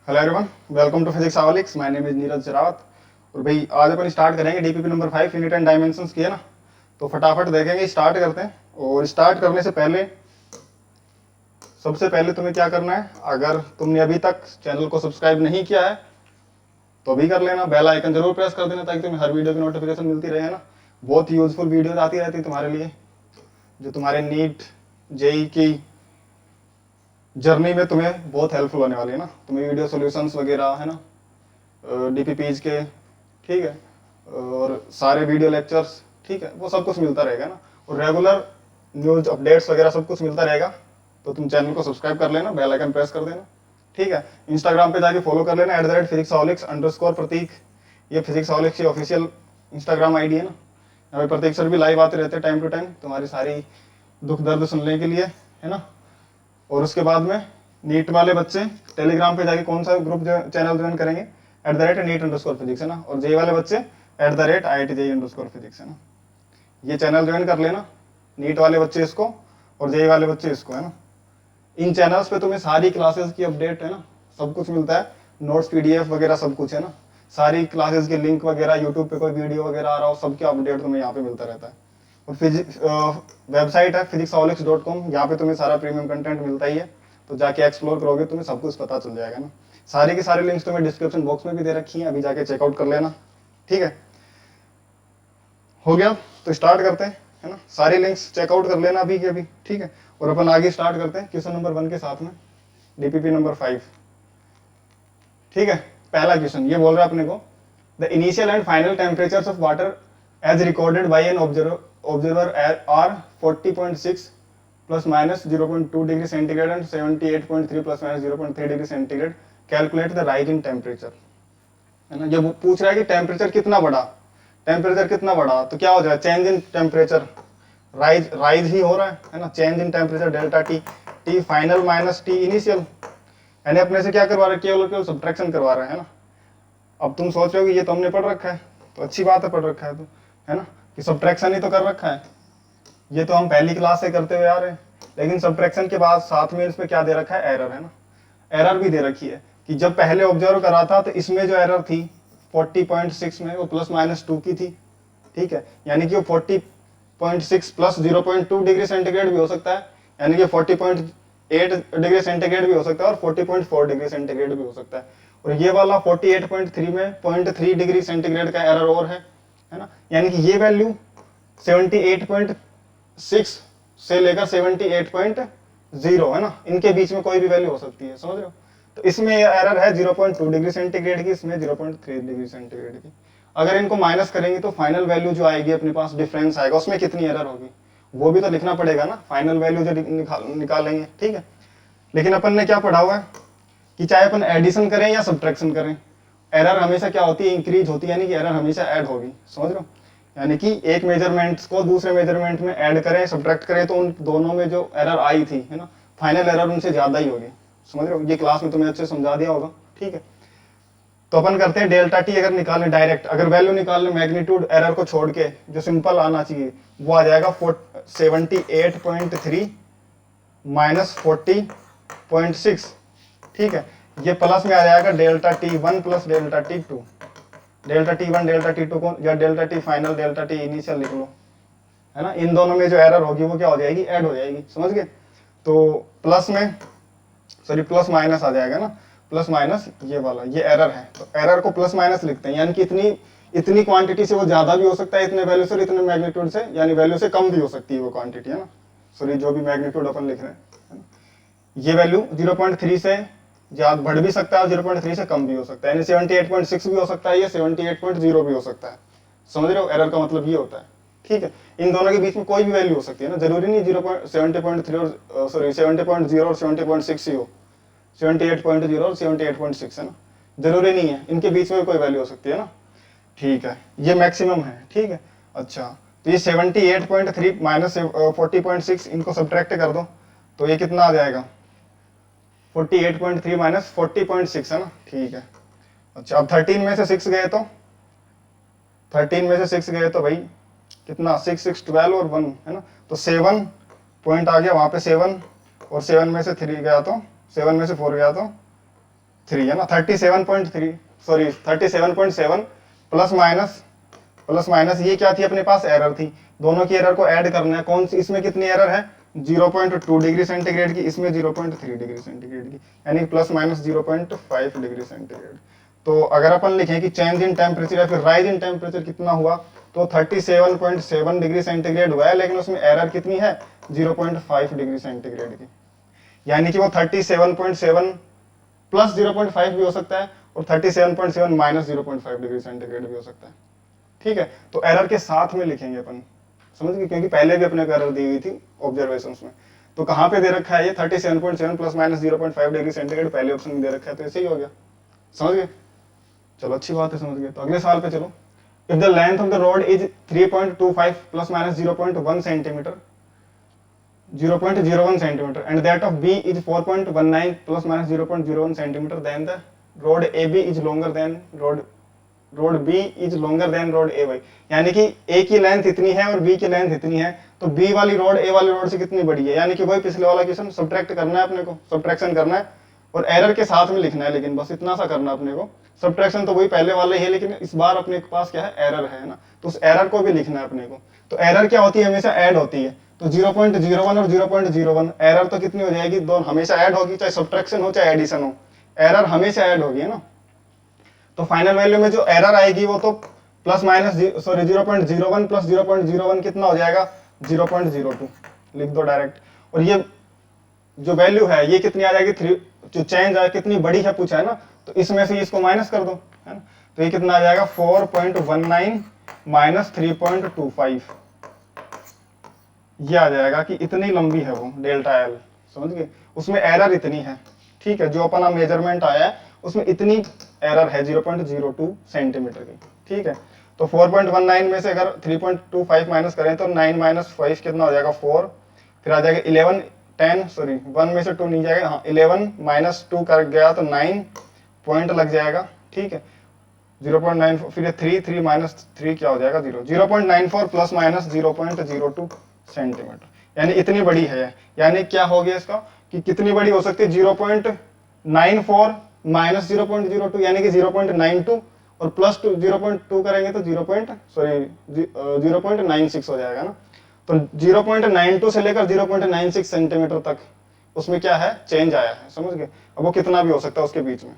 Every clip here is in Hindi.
Hello everyone, welcome to Physicsaholics. My name is Neeraj Sherawat. और भाई आज अपन स्टार्ट करेंगे DPP number 5 unit and dimensions की है ना। तो फटाफट देखेंगे, स्टार्ट करते हैं। और स्टार्ट करने से पहले सबसे पहले तुम्हें क्या करना है, अगर तुमने अभी तक चैनल को सब्सक्राइब नहीं किया है तो भी कर लेना, बेल आइकन जरूर प्रेस कर देना ताकि तुम्हें हर वीडियो की नोटिफिकेशन मिलती रहे ना। बहुत यूजफुल वीडियोज आती रहती है तुम्हारे लिए, जो तुम्हारे नीट जेई की जर्नी में तुम्हें बहुत हेल्पफुल होने वाली है ना। तुम्हें वीडियो सॉल्यूशंस वगैरह है ना, डीपीपीज के, ठीक है, और सारे वीडियो लेक्चर्स, ठीक है, वो सब कुछ मिलता रहेगा ना। और रेगुलर न्यूज अपडेट्स वगैरह सब कुछ मिलता रहेगा। तो तुम चैनल को सब्सक्राइब कर लेना, बेल आइकन प्रेस कर देना, ठीक है। इंस्टाग्राम पे जाके फॉलो कर लेना @physicsaholics_प्रतीक। ये फिजिक्सaholics की ऑफिशियल इंस्टाग्राम आईडी है ना। यहाँ पे प्रतीक सर भी लाइव आते रहते हैं टाइम टू टाइम, तुम्हारी सारी दुख दर्द सुनने के लिए, है ना। और उसके बाद में नीट वाले बच्चे टेलीग्राम पे जाके कौन सा ग्रुप चैनल ज्वाइन करेंगे, @NEET_physics है ना। और जे वाले बच्चे @IITJEE_physics है ना। ये चैनल ज्वाइन कर लेना, नीट वाले बच्चे इसको और जे वाले बच्चे इसको, है ना। इन चैनल्स पे तुम्हें सारी क्लासेस की अपडेट, है ना, सब कुछ मिलता है, नोट्स पीडीएफ वगैरह सब कुछ, है ना। सारी क्लासेस के लिंक वगैरह, यूट्यूब पे कोई वीडियो वगैरह आ रहा हो, सबके अपडेट तुम्हें यहाँ पे मिलता रहता है। और वेबसाइट है physicsaholics.com, यहाँ पे तुम्हें सारा प्रीमियम कंटेंट मिलता ही है। तो जाके एक्सप्लोर करोगे तुम्हें सब कुछ पता चल जाएगा ना। सारी की सारी लिंक्स तुम्हें डिस्क्रिप्शन बॉक्स में भी दे रखी हैं, अभी जाके चेकआउट कर लेना, ठीक है। हो गया तो स्टार्ट करते हैं, है ना। सारी लिंक्स चेकआउट कर लेना अभी के अभी, ठीक है। और अपन आगे स्टार्ट करते हैं क्वेश्चन नंबर 1 के साथ में, डीपीपी नंबर 5, ठीक है। पहला क्वेश्चन ये बोल रहा है अपने को, the initial and final temperatures of water as recorded by an observer are 40.6 plus minus 0.2 degree centigrade and 78.3 plus minus 0.3 degree centigrade. Calculate the rise in temperature, है ना। ये पूछ रहा है कि टेम्परेचर कितना बढ़ा, टेम्परेचर कितना बढ़ा तो क्या हो जाएगा, चेंज इन टेम्परेचर, राइज ही हो रहा है ना। Change in temperature delta T, T final minus T initial, यानी अपने से क्या करवा रहा है, केवल सब्ट्रैक्शन करवा रहा है ना। अब तुम सोच रहे हो कि ये तो हमने पढ़ रखा है, तो अच्छी बात है, पढ़ रखा है तो, है ना, कि सब्ट्रैक्शन ही तो कर रखा है, ये तो हम पहली क्लास से करते हुए आ रहे हैं। लेकिन सब्ट्रैक्शन के बाद साथ में इसमें क्या दे रखा है, एरर, है ना। एरर भी दे रखी है कि जब पहले ऑब्जर्व करा था तो इसमें जो एरर थी 40.6 में, वो प्लस माइनस 2 की थी, ठीक है। यानी कि वो 40.6 प्लस 0.2 डिग्री सेंटीग्रेड भी हो सकता है, यानी कि 40.8 डिग्री सेंटीग्रेड भी हो सकता है और 40.4 डिग्री सेंटीग्रेड भी हो सकता है। और ये वाला 48.3 में 0.3 डिग्री सेंटीग्रेड का एरर और है ना। यानी कि ये वैल्यू 78.6 से लेकर 78.0, है ना, इनके बीच में कोई भी वैल्यू हो सकती है, समझ रहे हो। तो इसमें एरर है 0.2 डिग्री सेंटीग्रेड की, इसमें 0.3 डिग्री सेंटीग्रेड की। अगर इनको माइनस करेंगे तो फाइनल वैल्यू जो आएगी अपने पास, डिफरेंस आएगा, उसमें कितनी एरर होगी वो भी तो लिखना पड़ेगा ना, फाइनल वैल्यू जो निकालेंगे, ठीक है। लेकिन अपन ने क्या पढ़ा हुआ है कि चाहे अपन एडिशन करें या सब्ट्रैक्शन करें, एरर हमेशा क्या होती है, इंक्रीज होती है, यानी कि एरर हमेशा ऐड होगी, समझ रहे हो। यानी कि एक मेजरमेंट्स को दूसरे मेजरमेंट में ऐड करें, सब्ट्रैक्ट करें, तो उन दोनों में जो एरर आई थी, है ना, फाइनल एरर उनसे ज्यादा ही होगी, समझ रहे हो। ये क्लास में तुम्हें अच्छे समझा दिया होगा, ठीक है। तो अपन करते हैं डेल्टा टी, अगर निकालने डायरेक्ट, अगर वैल्यू निकालने मैग्नीट्यूड एरर को छोड़ के जो सिंपल आना चाहिए वो आ जाएगा 78.3 माइनस 40.6, ठीक है। ये प्लस में आ जाएगा delta T 1 plus delta T 2, delta T 1 delta T 2 को या delta T final delta T initial लिख लो, है ना। इन दोनों में जो एरर होगी वो क्या हो जाएगी, ऐड हो जाएगी, समझ गए। तो प्लस में, सॉरी प्लस माइनस आ जाएगा ना, प्लस माइनस ये वाला, ये एरर है, तो एरर को प्लस माइनस लिखते हैं, यानी कि इतनी क्वांटिटी से वो ज्यादा भी हो सकता है, इतने वैल्यू से और इतने मैग्नीट्यूड से, यानी वैल्यू से कम भी हो सकती है वो क्वांटिटी, है ना। सॉरी जो भी मैग्नीट्यूड अपन लिख रहे हैं, ये वैल्यू 0.3 से ज्यादा बढ़ भी सकता है और 0.3 से कम भी हो सकता है, यानी 78.6 भी हो सकता है, या 78.0 भी हो सकता है, समझ रहे हो। एरर का मतलब ये होता है, ठीक है। इन दोनों के बीच में कोई भी वैल्यू हो सकती है ना, जरूरी नहीं 0.70.3 और सॉरी 70.0 और 70.6 ही हो, 78.0 और 78.6, है ना, जरूरी नहीं है, इनके बीच में कोई वैल्यू हो सकती है ना, ठीक है। ये मैक्सिमम है, ठीक है। अच्छा, तो ये 78.3 माइनस 40.6, इनको सब्ट्रैक्ट कर दो तो ये कितना आ जाएगा, 48.3 माइनस 40.6, है ना, ठीक है। अच्छा, अब 13 में से 6 गए तो 13 में से 6 गए तो भाई कितना, 6 6 12 और 1, है ना, तो 7 पॉइंट आ गया वहां पे 7, और 7 में से 3 गया तो 7 में से 4 गया तो 3 है ना, 37.3 सॉरी 37.7 प्लस माइनस ये क्या थी अपने पास, एरर थी। दोनों की एरर को ऐड करना है। कौन सी, इसमें कितनी एरर है, 0.2 डिग्री सेंटीग्रेड की, इसमें 0.3 डिग्री सेंटीग्रेड की, यानी प्लस माइनस 0.5 डिग्री सेंटीग्रेड। तो अगर अपन लिखें कि चेंज इन टेम्परेचर या फिर राइज इन टेम्परेचर कितना हुआ, तो 37.7 डिग्री सेंटीग्रेड हुआ है, लेकिन उसमें एरर कितनी है, 0.5 डिग्री सेंटीग्रेड की। यानी कि वो 37.7 प्लस 0.5 भी हो सकता है और 37.7 माइनस 0.5 डिग्री सेंटीग्रेड भी हो सकता है। ठीक है, तो एरर के साथ में लिखेंगे अपन, समझ गए, क्योंकि पहले भी अपने को एरर दी हुई थी ऑब्जर्वेशंस में। तो कहाँ पे दे रखा है ये 37.7 प्लस माइनस 0.5 डिग्री सेंटीग्रेड, पहले ऑप्शन में दे रखा है, तो ऐसे ही हो गया। समझ गए, चलो अच्छी बात है, समझ गए। तो अगले सवाल पे चलो। If the length of the road is 3.25 plus minus 0.1 centimetre 0.01 centimeter and that of B is 4.19 plus minus 0.01 centimeter, then the road AB is longer than road B is longer than road AY। यानी कि A की लेंथ इतनी है और B की लेंथ इतनी है, तो B वाली रोड A वाली रोड से कितनी बड़ी है, यानी कि वही पिछले वाला क्वेश्चन, सब्ट्रैक्ट करना है अपने को, सब्ट्रैक्शन करना है और एरर के साथ में लिखना है, लेकिन बस इतना सा करना अपने को। सब्ट्रैक्शन तो वही पहले वाला ही है, लेकिन इस बार अपने पास क्या है, एरर है ना, तो उस एरर को भी लिखना है अपने को। तो एरर क्या होती है, हमेशा ऐड होती है। तो 0.01 और 0.01 एरर तो कितनी हो जाएगी, दोनों हमेशा ऐड होगी, चाहे सब्ट्रैक्शन हो चाहे एडिशन हो, एरर हमेशा ऐड होगी, है ना। तो फाइनल वैल्यू में जो एरर आएगी वो तो प्लस माइनस सॉरी 0.01 प्लस 0.01 कितना हो जाएगा, 0.02, लिख दो डायरेक्ट। और ये जो वैल्यू है ये कितनी आ जाएगी, 3, जो चेंज है कितनी बड़ी है पूछा है ना, तो इसमें से इसको माइनस कर दो, है ना। तो ये कितना आ जाएगा, 4.19 माइनस 3.25, ये आ जाएगा कि इतनी लंबी है वो डेल्टा एल, समझ गए। उसमें एरर इतनी है, ठीक है, जो अपना मेजरमेंट आया है उसमें इतनी एरर है 0.02 सेंटीमीटर की, ठीक है। तो 4.19 में से अगर 3.25 माइनस करें तो 9 माइनस 5 कितना हो जाएगा, 4, फिर आ जाएगा 11 10 सॉरी 1 में से 2 नहीं जाएगा, हाँ 11 माइनस 2 कर गया तो 9 पॉइंट लग जाएगा, ठीक है। 0.94 फिर 3 माइनस 3 क्या हो जाएगा, 0.94 प्लस माइनस 0.02 सेंटीमीटर, यानी इतनी बड़ी है। यानी क्या हो गया इसका कि कितनी बड़ी हो सकती है, 0.94 माइनस 0.02 यानी कि 0.92 और प्लस 0.2 करेंगे तो 0.96 हो जाएगा ना। तो 0.92 से लेकर 0.96 सेंटीमीटर तक उसमें क्या है, चेंज आया है, समझ गए। अब वो कितना भी हो सकता है उसके बीच में।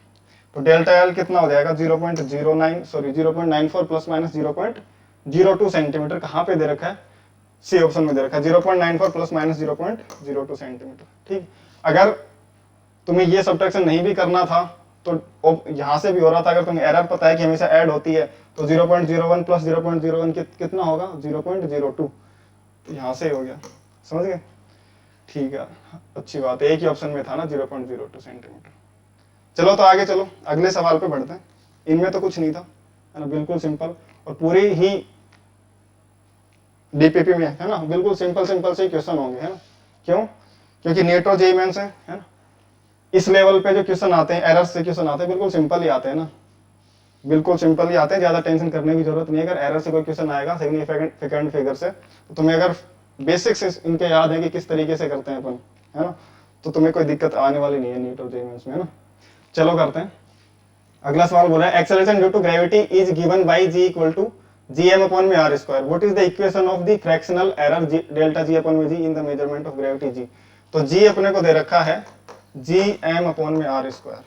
तो डेल्टा एल कितना हो जाएगा, 0.94 प्लस माइनस 0.02 सेंटीमीटर, कहाँ पे दे रखा है, सी ऑप्शन में दे रखा है 0.94 प्लस माइनस 0.02 सेंटीमीटर, ठीक। अगर तुम्हें ये सब्ट्रैक्शन नहीं भी करना था तो यहां से भी हो रहा था, अगर तुम्हें एरर पता है कि हमेशा ऐड होती है, तो 0.01 प्लस 0.01 कितना होगा, 0.02, तो यहां से ही हो गया, समझ गए, ठीक है, अच्छी बात है, एक ही ऑप्शन में था ना 0.02 सेंटीमीटर। चलो तो आगे चलो, अगले सवाल पे बढ़ते हैं। इनमें तो कुछ नहीं था, है ना, बिल्कुल सिंपल और पूरी ही डीपीपी में, है ना, बिल्कुल सिंपल से ही क्वेश्चन होंगे, है ना। क्यों, क्योंकि नीट और जेईई मेंस है ना। इस लेवल पे जो क्वेश्चन आते हैं, एरर से क्वेश्चन आते हैं, बिल्कुल सिंपल ही आते हैं ना, बिल्कुल सिंपल ही आते हैं, ज्यादा टेंशन करने की जरूरत नहीं है। अगर एरर से कोई क्वेश्चन आएगा सिग्निफिकेंट फिगर से, तो तुम्हें अगर बेसिक्स इनके याद है कि किस तरीके से करते हैं अपन, है ना, तो तुम्हें कोई दिक्कत आने वाली नहीं है नीट और जेईई मेंस में, है ना। चलो करते हैं। अगला सवाल बोला है, acceleration due to gravity is given by g equal to gm upon में r square, what is the equation of the fractional error delta g upon में g in the measurement of gravity g। तो g अपने को दे रखा है gm अपॉन में r स्क्वायर।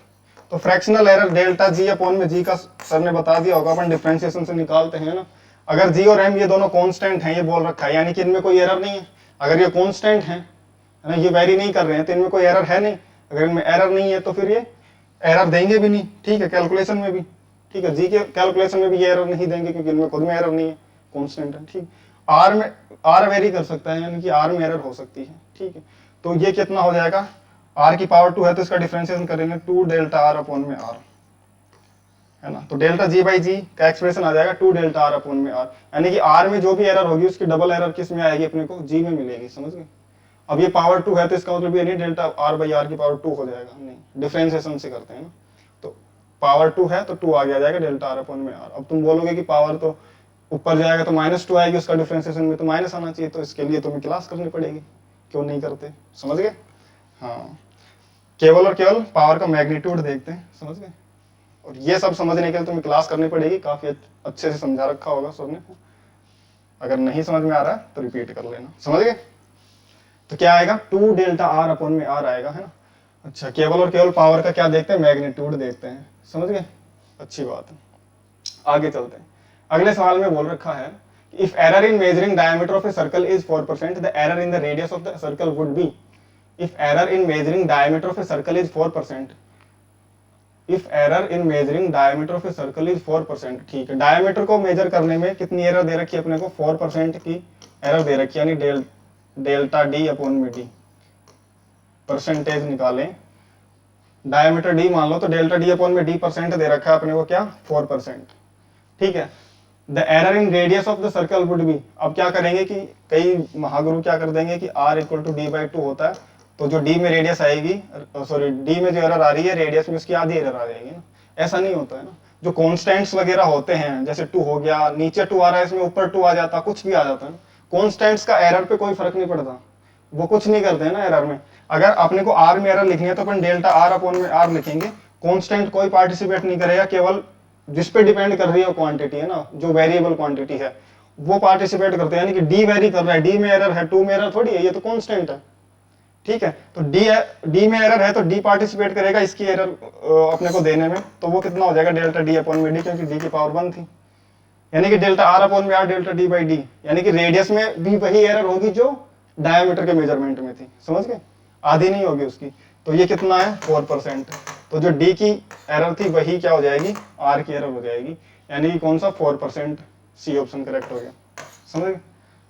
तो fractional error delta g upon में g का सर ने बता दिया होगा, अपन डिफरेंशिएशन से निकालते हैं ना। अगर g और m ये दोनों कांस्टेंट हैं, ये बोल रखा है, यानी कि इनमें कोई एरर नहीं है। अगर ये कांस्टेंट हैं, है ना, ये वेरी नहीं कर रहे हैं, तो इनमें कोई एरर है नहीं। अगर इनमें एरर नहीं है तो फिर ये एरर देंगे भी नहीं, ठीक है, कैलकुलेशन में भी, ठीक है, जी के कैलकुलेशन में भी ये एरर नहीं देंगे क्योंकि इनमें खुद में एरर नहीं है, कांस्टेंट है, ठीक। आर में आर वेरी कर सकता है, यानी कि आर में एरर हो सकती है, ठीक है। तो ये कितना हो जाएगा, आर की पावर 2 है तो इसका डिफरेंशिएशन करेंगे 2 डेल्टा आर अपॉन में आर, है ना। तो डेल्टा जी बाई जी का एक्सप्रेशन आ जाएगा 2 डेल्टा आर अपॉन में आर, यानी कि आर में जो भी एरर होगी उसकी डबल एरर किस में आएगी, अपने को जी में मिलेगी, समझ गए। अब ये पावर 2 है तो इसका मतलब ये नहीं डेल्टा आर बाई आर की पावर 2 हो जाएगा, नहीं, डिफरेंशिएशन से करते हैं ना। तो पावर 2 है तो 2 आगे आ जाएगा डेल्टा आर अपॉन में आर। अब तुम बोलोगे कि पावर तो ऊपर जाएगा तो -2 आएगी, उसका डिफरेंशिएशन में तो माइनस आना चाहिए, तो इसके लिए तुम्हें क्लास करनी पड़ेगी, क्यों नहीं करते, समझ गए। हाँ केवल और केवल पावर का मैग्नीट्यूड देखते हैं, समझ गए। और ये सब समझने के लिए तुम्हें क्लास करनी पड़ेगी, काफी अच्छे से समझा रखा होगा सर ने। अगर नहीं समझ में आ रहा है तो रिपीट कर लेना, समझ गए। तो क्या आएगा, 2 डेल्टा आर अपॉन में आर आएगा, है ना। अच्छा, केवल और केवल पावर का क्या देखते हैं, मैग्नीट्यूड देखते हैं, समझ गए, अच्छी बात है। आगे चलते हैं। अगले सवाल में बोल रखा है if error in measuring diameter of a circle is 4%, the error in the radius of the circle would be. If error in measuring diameter of a circle is 4%, if error in measuring diameter of a circle is 4%, ठीक है। डायमीटर को मेजर करने में कितनी एरर दे रखी है अपने को, 4% की एरर दे रखी है, यानी डेल्टा डी अपॉन में डी। परसेंटेज निकालें, डायमीटर डी मान लो, तो डेल्टा डी अपॉन में डी परसेंट दे रखा है अपने को, क्या, 4%, ठीक है। The error in radius of the circle would be. अब क्या करेंगे कि कई महागुरु क्या कर देंगे कि r equal to D by 2 होता है, तो जो d में रेडियस आएगी, सॉरी d में जो एरर आ रही है रेडियस में, उसकी आधी एरर आ जाएगी ना। ऐसा नहीं होता है ना, जो कॉन्स्टेंट्स वगैरह होते हैं, जैसे 2 हो गया, नीचे 2 आ रहा है, इसमें ऊपर 2 आ जाता, कुछ भी आ जाता है, कॉन्स्टेंट्स का एरर पे कोई फर्क नहीं पड़ता, वो कुछ नहीं करते हैं ना एरर में। अगर अपने को r में एरर लिखनी है तो अपन डेल्टा r अपॉन में r लिखेंगे, कॉन्स्टेंट कोई पार्टिसिपेट नहीं करेगा, केवल जिस पे डिपेंड कर रही है क्वांटिटी है ना, जो वेरिएबल क्वांटिटी है वो पार्टिसिपेट करते हैं, यानी कि डी वेरी कर रहा है, डी में एरर है, 2 में एरर थोड़ी है, ये तो कांस्टेंट है, ठीक है। तो डी में एरर है तो डी पार्टिसिपेट करेगा इसकी एरर अपने को देने में, तो वो कितना हो जाएगा, डेल्टा डी अपॉन में डी, क्योंकि डी की पावर 1 थी, यानी कि डेल्टा आर अपॉन में R delta D by D, यानी कि रेडियस में भी वही एरर होगी जो डायमीटर के मेजरमेंट में थी, समझ गए, आधी नहीं होगी उसकी। तो ये कितना है, 4%, तो जो डी की एरर थी वही क्या हो जाएगी, आर की एरर हो जाएगी, यानी कि कौन सा, 4%, सी ऑप्शन करेक्ट हो गया, समझ गए।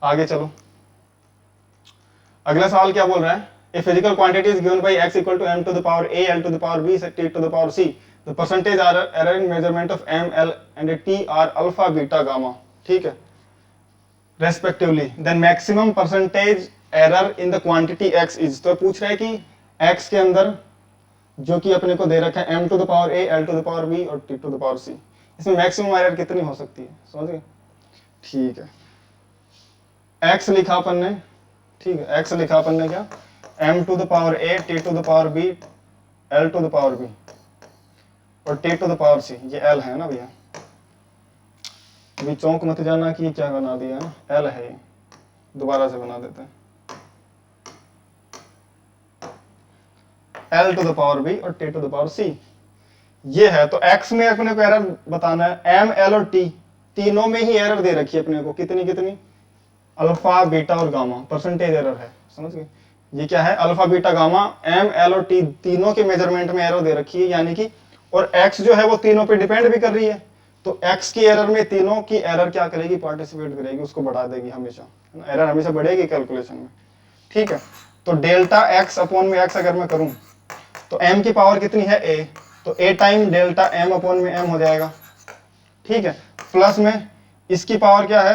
आगे चलो, अगला सवाल क्या बोल रहा है, a physical quantity is given by x equal to m to the power a l to the power b t to the power c, the percentage error in measurement of m l and t are alpha beta gamma, ठीक है, respectively, then maximum percentage error in the quantity x is. तो पूछ रहा है कि x के अंदर जो कि अपने को दे रखा है m to the power a l to the power b और t to the power c, इसमें मैक्सिमम एरर कितनी हो सकती है, समझ गए, ठीक है। x लिखा अपन ने, ठीक है, x लिखा अपन ने क्या, m to the power a t to the power b l to the power b और t to the power c, ये l है ना भैया, अभी चौंक मत जाना कि क्या बना दिया है, l है ये, दोबारा से बना देते हैं, l to the power b और t to the power c, ये है। तो x में अपने को एरर बताना है, m l और t तीनों में ही एरर दे रखी है अपने को, कितनी कितनी, अल्फा बीटा और गामा, परसेंटेज एरर है, समझ गए। ये क्या है, alpha beta gamma, m l और t तीनों के मेजरमेंट में एरर दे रखी है, यानी कि, और x जो है वो तीनों पे डिपेंड भी कर रही है, तो x की एरर में तीनों की एरर क्या करेगी, पार्टिसिपेट करेगी, उसको बढ़ा देगी हमेशा, एरर हमेशा बढ़ेगी कैलकुलेशन में, ठीक है। तो डेल्टा x अपॉन में x अगर मैं करूं तो m की पावर कितनी है, a, तो a time delta m upon में m हो जाएगा, ठीक है, प्लस में इसकी पावर क्या है,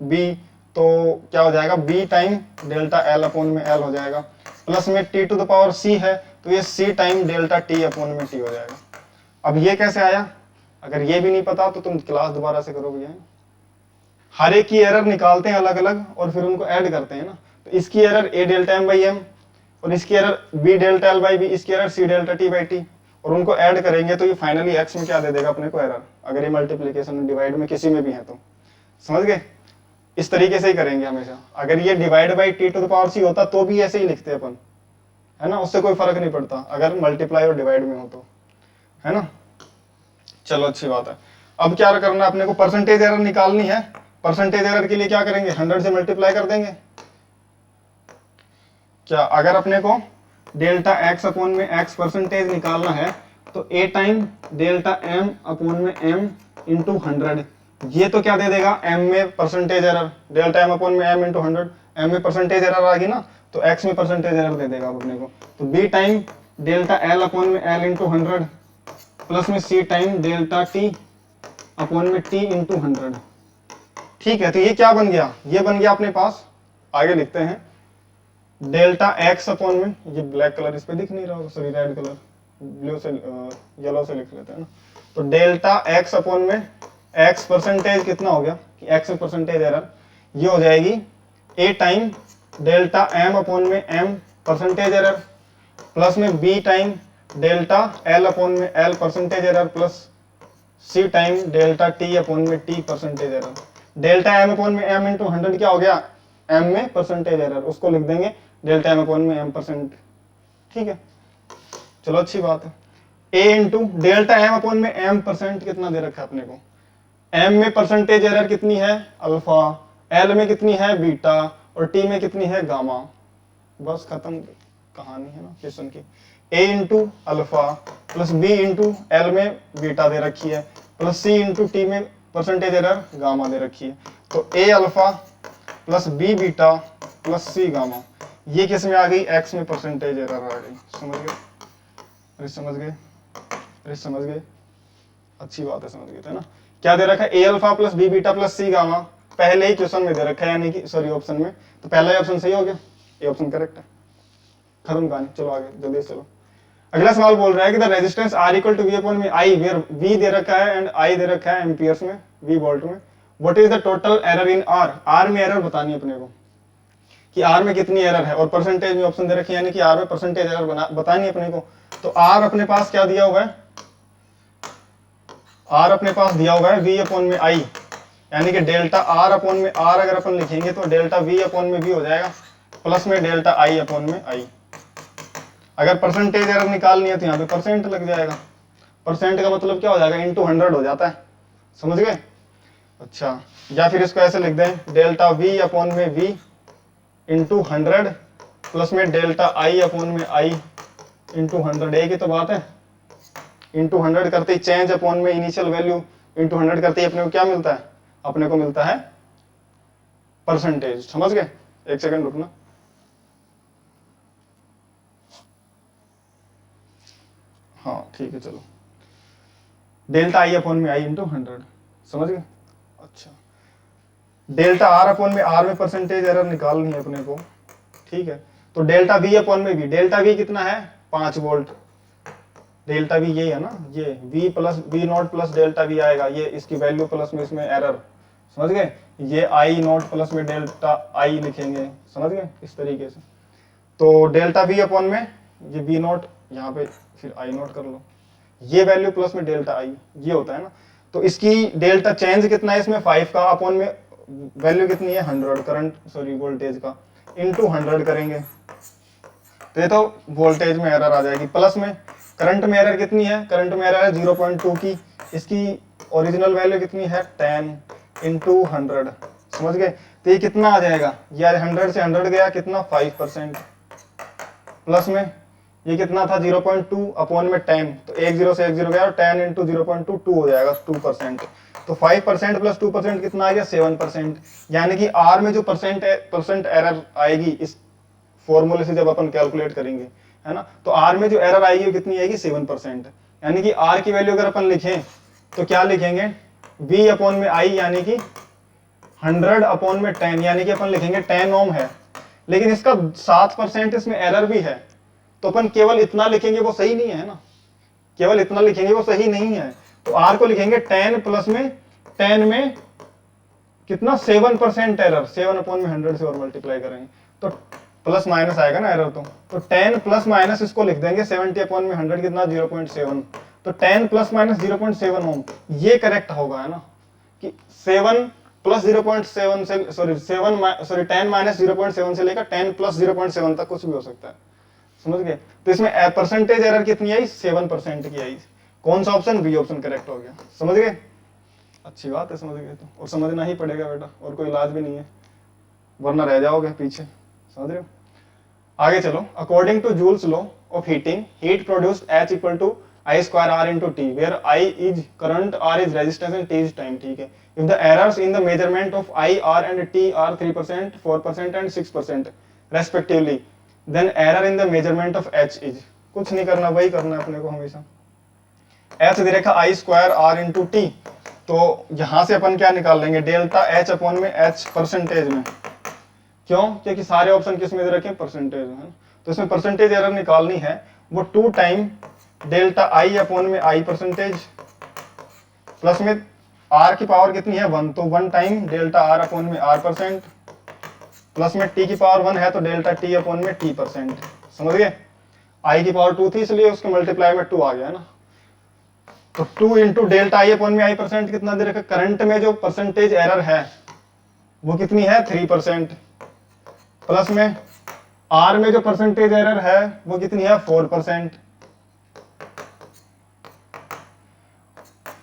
b, तो क्या हो जाएगा, b time delta l upon में l हो जाएगा, प्लस में t to the power c है, तो ये c time delta t upon में t हो जाएगा। अब ये कैसे आया, अगर ये भी नहीं पता तो तुम क्लास दोबारा से करोगे, हर एक की एरर निकालते हैं अलग अलग और फिर उनको ऐड करते हैं ना, तो इसकी error a delta m by m और इसकी error b delta l by b, इसकी error c delta t by t, और उनको ऐड करेंगे तो ये फाइनली x में क्या दे देगा अपने को एरर, अगर ये मल्टीप्लिकेशन डिवाइड में किसी में भी है तो, समझ गए। इस तरीके से ही करेंगे हमेशा, अगर ये divide by t to the power c होता तो भी ऐसे ही लिखते अपन, है ना, उससे कोई फर्क नहीं पड़ता अगर मल्टीप्लाई और डिवाइड में हो तो, है ना। चलो अच्छी बात है। अब क्या करना है अपने को, परसेंटेज एरर निकालनी है, परसेंटेज एरर के लिए क्या करेंगे, 100 से मल्टीप्लाई कर देंगे, क्या, अगर अपने को डेल्टा x अपॉन में x परसेंटेज निकालना है तो a time delta m upon में m इंटू 100, ये तो क्या दे देगा, m में percentage error, delta m upon में m इंटू 100, m में परसेंटेज एरर आ गई ना, तो x में परसेंटेज एरर दे देगा अपने को, तो b time delta l upon में l इंटू 100 प्लस में c time delta t upon में t इंटू 100, ठीक है। तो ये क्या बन गया, ये बन गया अपने पास, आगे लिखते हैं, डेल्टा x अपॉन में, ये ब्लैक कलर इस पे दिख नहीं रहा होगा, सॉरी रेड कलर, ब्लू से येलो से लिख लेते हैं ना, तो डेल्टा x अपॉन में x परसेंटेज कितना हो गया कि x में परसेंटेज एरर, ये हो जाएगी a time delta m upon में m परसेंटेज एरर, प्लस में B time delta L upon में L percentage error plus C time delta T upon में T percentage error. Delta M upon में एम इंटू 100 क्या हो गया, एम में परसेंटेज एरर, उसको लिख देंगे डेल्टा एम अपॉन में एम परसेंट। ठीक है, चलो अच्छी बात है। ए इंटू डेल्टा एम अपॉन में एम परसेंट कितना दे रखा है अपने को, एम में परसेंटेज एरर कितनी है अल्फा, एल में कितनी है बीटा और टी में कितनी है गामा। बस खत्म कहानी है ना क्वेश्चन की। A into alpha plus B into L में बीटा दे रखी है प्लस सी इंटू टी में परसेंटेज एरर गामा दे रखी है। तो A alpha plus B beta plus C gamma, ये किस में आ गई, एक्स में परसेंटेज एरर आ गई। समझ गए, अरे समझ गए, अरे समझ गए, अच्छी बात है, समझ गए थे ना। क्या दे रखा है, A alpha plus B beta plus C gamma, पहले ही क्वेश्चन में दे रखा है, यानी कि सॉरी ऑप्शन में, तो पहला ही ऑप्शन सही हो गया, ये ऑप्शन करेक्ट है। खत्म कहानी, चलो आगे जल्दी चलो। अगला सवाल बोल रहा है कि the resistance R equal to V upon में आई, वेयर वी दे रखा है एंड आई दे रखा है एम्पियर्स में, वी वोल्ट में। What is the total error in R, R में एरर बतानी है अपने को कि आर में कितनी एरर है, और परसेंटेज में ऑप्शन दे रखी है, यानी कि आर में परसेंटेज एरर बतानी है अपने को। तो आर अपने पास क्या दिया हुआ है, आर अपने पास दिया हुआ है वी अपॉन में आई, यानी कि डेल्टा आर अपॉन में आर अगर अपन लिखेंगे तो डेल्टा वी अपॉन में वी हो जाएगा प्लस में डेल्टा आई अपॉन में आई। अगर परसेंटेज एरर निकालनी है तो यहाँ पे परसेंट लग जाएगा, परसेंट का मतलब क्या हो जाएगा, इंटू 100 हो जाता है। समझ गए, अच्छा, या फिर इसको ऐसे लिख दें डेल्टा वी अपॉन में वी इंटू 100 प्लस में डेल्टा आई अपॉन में आई इंटू 100, एक ही तो बात है। इंटू 100 करते ही चेंज अपॉन में इनिशियल वैल्यू इंटू 100 करते ही अपने को क्या मिलता है, अपने को मिलता है परसेंटेज। समझ गए, एक सेकंड रुकना। हाँ ठीक है, चलो डेल्टा आई अपॉन में आई इंटू 100, समझ गए। अच्छा, डेल्टा आर अपॉन में आर में परसेंटेज एरर निकालनी है अपने को। ठीक है, तो डेल्टा वी अपॉन में वी, डेल्टा वी कितना है 5 वोल्ट, डेल्टा वी ये है ना, ये V plus V naught plus delta V आएगा, ये इसकी वैल्यू प्लस में इसमें एरर। समझ गए, ये आई नॉट प्लस में डेल्टा आई लिखेंगे, समझ गए इस तरीके से। तो डेल्टा वी अपॉन में ये वी नॉट, यहाँ पे फिर आई नॉट कर लो, ये वैल्यू प्लस में डेल्टा आई, ये होता है ना। तो इसकी डेल्टा चेंज कितना है इसमें 5 का, अपॉन में वैल्यू कितनी है 100 करंट सॉरी वोल्टेज का, इंटू 100 करेंगे तो ये तो वोल्टेज में एरर आ जाएगी। प्लस में करंट में एरर कितनी है, करंट में एरर है 0.2 की, इसकी ओरिजिनल वैल्यू कितनी है 10 इंटू 100। समझ गए, तो ये कितना आ जाएगा, यार 100 से 100 गया कितना 5%, प्लस में ये कितना था 0.2 अपॉन में 10, तो 1 0 से 1 0 गया और 10 इंटू 0.2 2 हो जाएगा 2%। तो 5% प्लस 2% कितना आ गया 7%, यानी कि आर में जो परसेंट एरर आएगी इस फॉर्मूले से जब अपन कैलकुलेट करेंगे, है ना, तो आर में जो एरर आएगी वो कितनी आएगी 7%। यानी कि आर की वैल्यू अगर अपन लिखें तो क्या लिखेंगे, वी अपॉन में आई, यानी कि 100 अपॉन में 10, यानी कि अपन लिखेंगे 10 ओम है, लेकिन इसका 7% इसमें एरर भी है, तो अपन केवल इतना लिखेंगे वो सही नहीं है ना, केवल इतना लिखेंगे वो सही नहीं है। तो आर को लिखेंगे 10 प्लस में 10 में कितना 7% एरर, 7 अपॉन में 100 से और मल्टीप्लाई करेंगे तो प्लस माइनस आएगा ना एरर। तो 10 प्लस माइनस इसको लिख देंगे 70 अपॉन में 100 कितना 0.7, तो 10 प्लस माइनस 0.7 ओम, ये करेक्ट होगा, है ना, कि 7 प्लस 0.7 से सॉरी 10 माइनस 0.7 से लेकर 10 प्लस 0.7 तक कुछ भी हो सकता है। समझ गए, तो इसमें परसेंटेज एरर कितनी आई 7% की आई। कौन सा ऑप्शन, बी ऑप्शन करेक्ट हो गया। समझ गए, अच्छी बात है, समझ गए तो, और समझना ही पड़ेगा बेटा, और कोई इलाज भी नहीं है, वरना रह जाओगे पीछे। समझ रहे हो, आगे चलो। According to Joule's law of heating, heat produced H equal to I square R into T, where I is current, R is resistance and T is time. ठीक है, if the errors in the measurement of I, R and T are 3%, 4% and 6% respectively, then error in the measurement of H is, कुछ नहीं करना, वही करना है अपने को हमेशा। H दे रखा I square R into T, तो यहां से अपन क्या निकाल लेंगे, डेल्टा H अपॉन में H परसेंटेज में, क्यों, क्योंकि सारे ऑप्शन किस में दे रखे हैं परसेंटेज में, तो इसमें परसेंटेज एरर निकालनी है, वो 2 टाइम डेल्टा I अपॉन में I परसेंटेज, प्लस में R की पावर कितनी है 1, तो 1 टाइम डेल्टा R अपॉन में R परसेंट, प्लस में T की पावर 1 है तो डेल्टा T अपॉन में T परसेंट। समझ गए, आई की पावर 2 थी इसलिए उसके मल्टीप्लाई में 2 आ गया है ना। तो 2 इंटू डेल्टा आई अपॉन में आई परसेंट कितना दे रखा, करंट में जो परसेंटेज एरर है वो कितनी है 3%, प्लस में आर में जो परसेंटेज एरर है वो कितनी है 4%,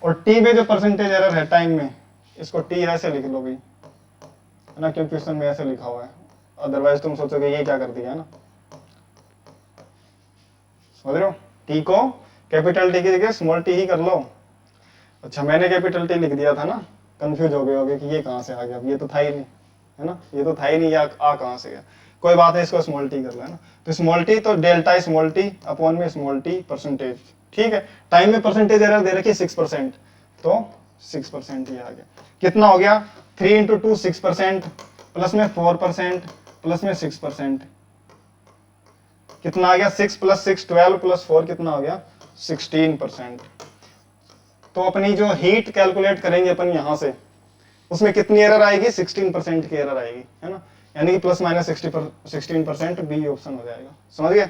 और टी में जो परसेंटेज एरर है टाइम में, इसको टी ऐसे लिख लो भाई, है ना, क्योंकि क्वेश्चन में ऐसे लिखा हुआ है, अदरवाइज तुम सोचोगे ये क्या कर दिया, है ना। समझ रहे हो, टी को कैपिटल टी की जगह स्मॉल टी ही कर लो। अच्छा मैंने कैपिटल टी लिख दिया था ना, कंफ्यूज हो गए होगे कि ये कहां से आ गया, ये तो था ही नहीं, है ना, ये तो था ही नहीं, आ कहां से गया। कोई बात नहीं, इसको स्मॉल टी कर लो, है ना। तो स्मॉल टी तो डेल्टा स्मॉल टी अपॉन में स्मॉल टी परसेंटेज, ठीक है। टाइम में परसेंटेज एरर दे रखी है 6%, तो 6% ये आ गया। कितना हो गया 3 इंटू 2 6%, प्लस में 4%, प्लस में 6%, कितना आ गया 6 प्लस 6 12 प्लस 4 कितना हो गया 16%। तो अपनी जो हीट कैलकुलेट करेंगे अपन यहां से, उसमें कितनी एरर आएगी 16% की एरर आएगी, है ना, यानी कि प्लस माइनस 16%, बी ऑप्शन हो जाएगा। समझ गए,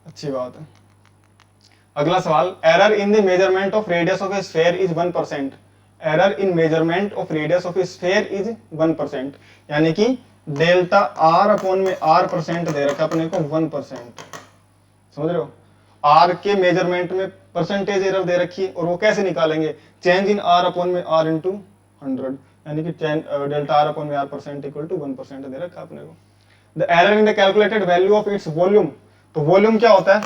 अच्छी बात है। अगला सवाल, error in the measurement of radius of A sphere is 1%, error in measurement of radius of A sphere is 1%, यानी कि डेल्टा आर अपॉन में आर परसेंट दे रखा अपने को 1%। समझ रहे हो, आर के मेजरमेंट में परसेंटेज एरर दे रखी है, और वो कैसे निकालेंगे, चेंज इन आर अपॉन में आर इंटू 100, यानी कि डेल्टा आर अपॉन में आर परसेंट इक्वल टू 1% दे रखा अपने को। The error in the calculated value of its volume, तो वॉल्यूम क्या होता है,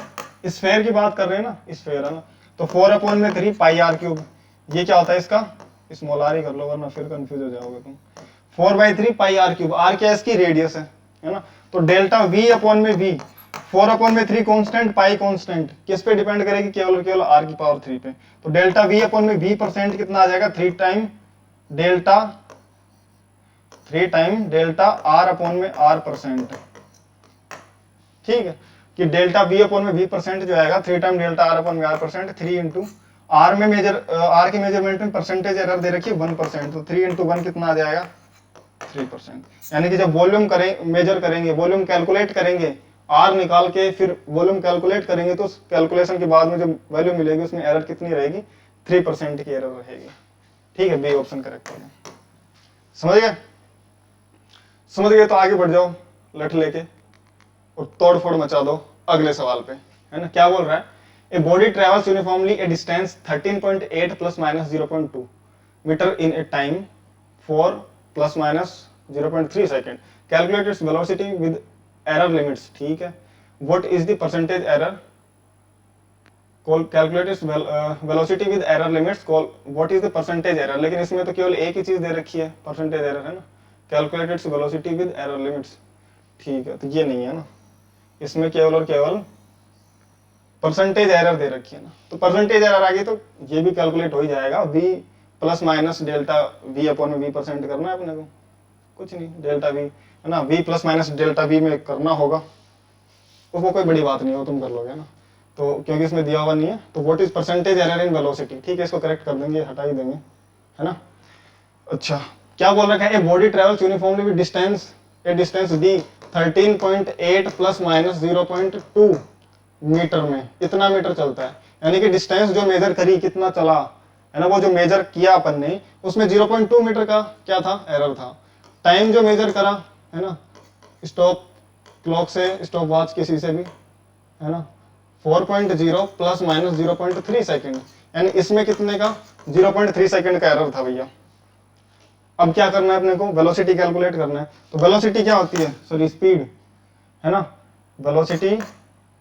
स्फीयर की बात कर रहे हैं ना, स्फीयर है ना, तो 4 अपॉन में 3 पाई आर क्यूब, ये क्या होता है इसका स्मॉल आर ही कर लो वरना फिर कंफ्यूज हो जाओगे तुम। 4/3 पाई आर क्यूब, आर क्या है इसकी रेडियस है ना, तो डेल्टा वी अपॉन में वी, 4 अपॉन में 3 कांस्टेंट, पाई कांस्टेंट, किस पे डिपेंड करेगी, केवल केवल आर की पावर 3 पे। तो डेल्टा वी अपॉन में वी परसेंट कितना आ जाएगा 3 टाइम डेल्टा आर अपॉन में आर परसेंट, ठीक है, कि डेल्टा वी अपॉन में वी परसेंट जो आएगा 3 टाइम डेल्टा आर अपॉन में आर परसेंट, 3 इंटू आर में आर के मेजरमेंट में परसेंटेज एरर दे रखी है 1%, तो 3 इंटू 1 कितना आ जाएगा 3%। यानी कि जब वॉल्यूम मेजर करेंगे, वॉल्यूम कैलकुलेट करेंगे, आर निकाल के फिर वॉल्यूम कैलकुलेट करेंगे, तो उस कैलकुलेशन के बाद में जो वैल्यू मिलेगी उसमें एरर कितनी रहेगी 3% की एरर रहेगी, ठीक है, बी ऑप्शन करेक्ट होगा। समझ गए तो आगे बढ़ जाओ लठ लेके और तोड़ फोड़ मचा दो अगले सवाल पे, है ना। क्या बोल रहा है, a body travels uniformly a distance 13.8 plus minus 0.2 metre in a time 4 plus minus 0.3 second, calculate its velocity with error limits, ठीक है, what is the percentage error, calculate its velocity with error limits, what is the percentage error, लेकिन इसमें तो केवल एक ही चीज दे रखी है परसेंटेज एरर, है ना, calculate its velocity with error limits, ठीक है, तो ये नहीं है ना, इसमें केवल और केवल परसेंटेज एरर दे रखी है ना, तो परसेंटेज एरर आ गई तो ये भी कैलकुलेट हो ही जाएगा, v plus minus delta v upon में v परसेंट करना है अपने को, कुछ नहीं, डेल्टा v है ना, v plus minus delta v में करना होगा, उसको कोई बड़ी बात नहीं हो, तुम कर लोगे ना, तो क्योंकि इसमें दिया हुआ नहीं है, तो what is percentage error in velocity, ठीक है, इसको करेक्ट कर देंगे, हटा ही देंगे, है ना। अच्छा क्या बोल रखा है, a body travels uniformly with distance, a distance दी 13.8 प्लस माइनस 0.2 मीटर में, इतना मीटर चलता है, यानी कि डिस्टेंस जो मेजर करी कितना चला, है ना, वो जो मेजर किया अपन ने उसमें 0.2 मीटर का क्या था एरर था, टाइम जो मेजर करा, है ना, स्टॉप क्लॉक से स्टॉप वॉच किसी से भी, है ना, 4.0 प्लस माइनस 0.3 सेकेंड, यानी इसमें कितने का 0.3 सेकेंड का एरर था भैया। अब क्या करना है अपने को, वेलोसिटी कैलकुलेट करना है, तो वेलोसिटी क्या होती है, सॉरी स्पीड, है ना, वेलोसिटी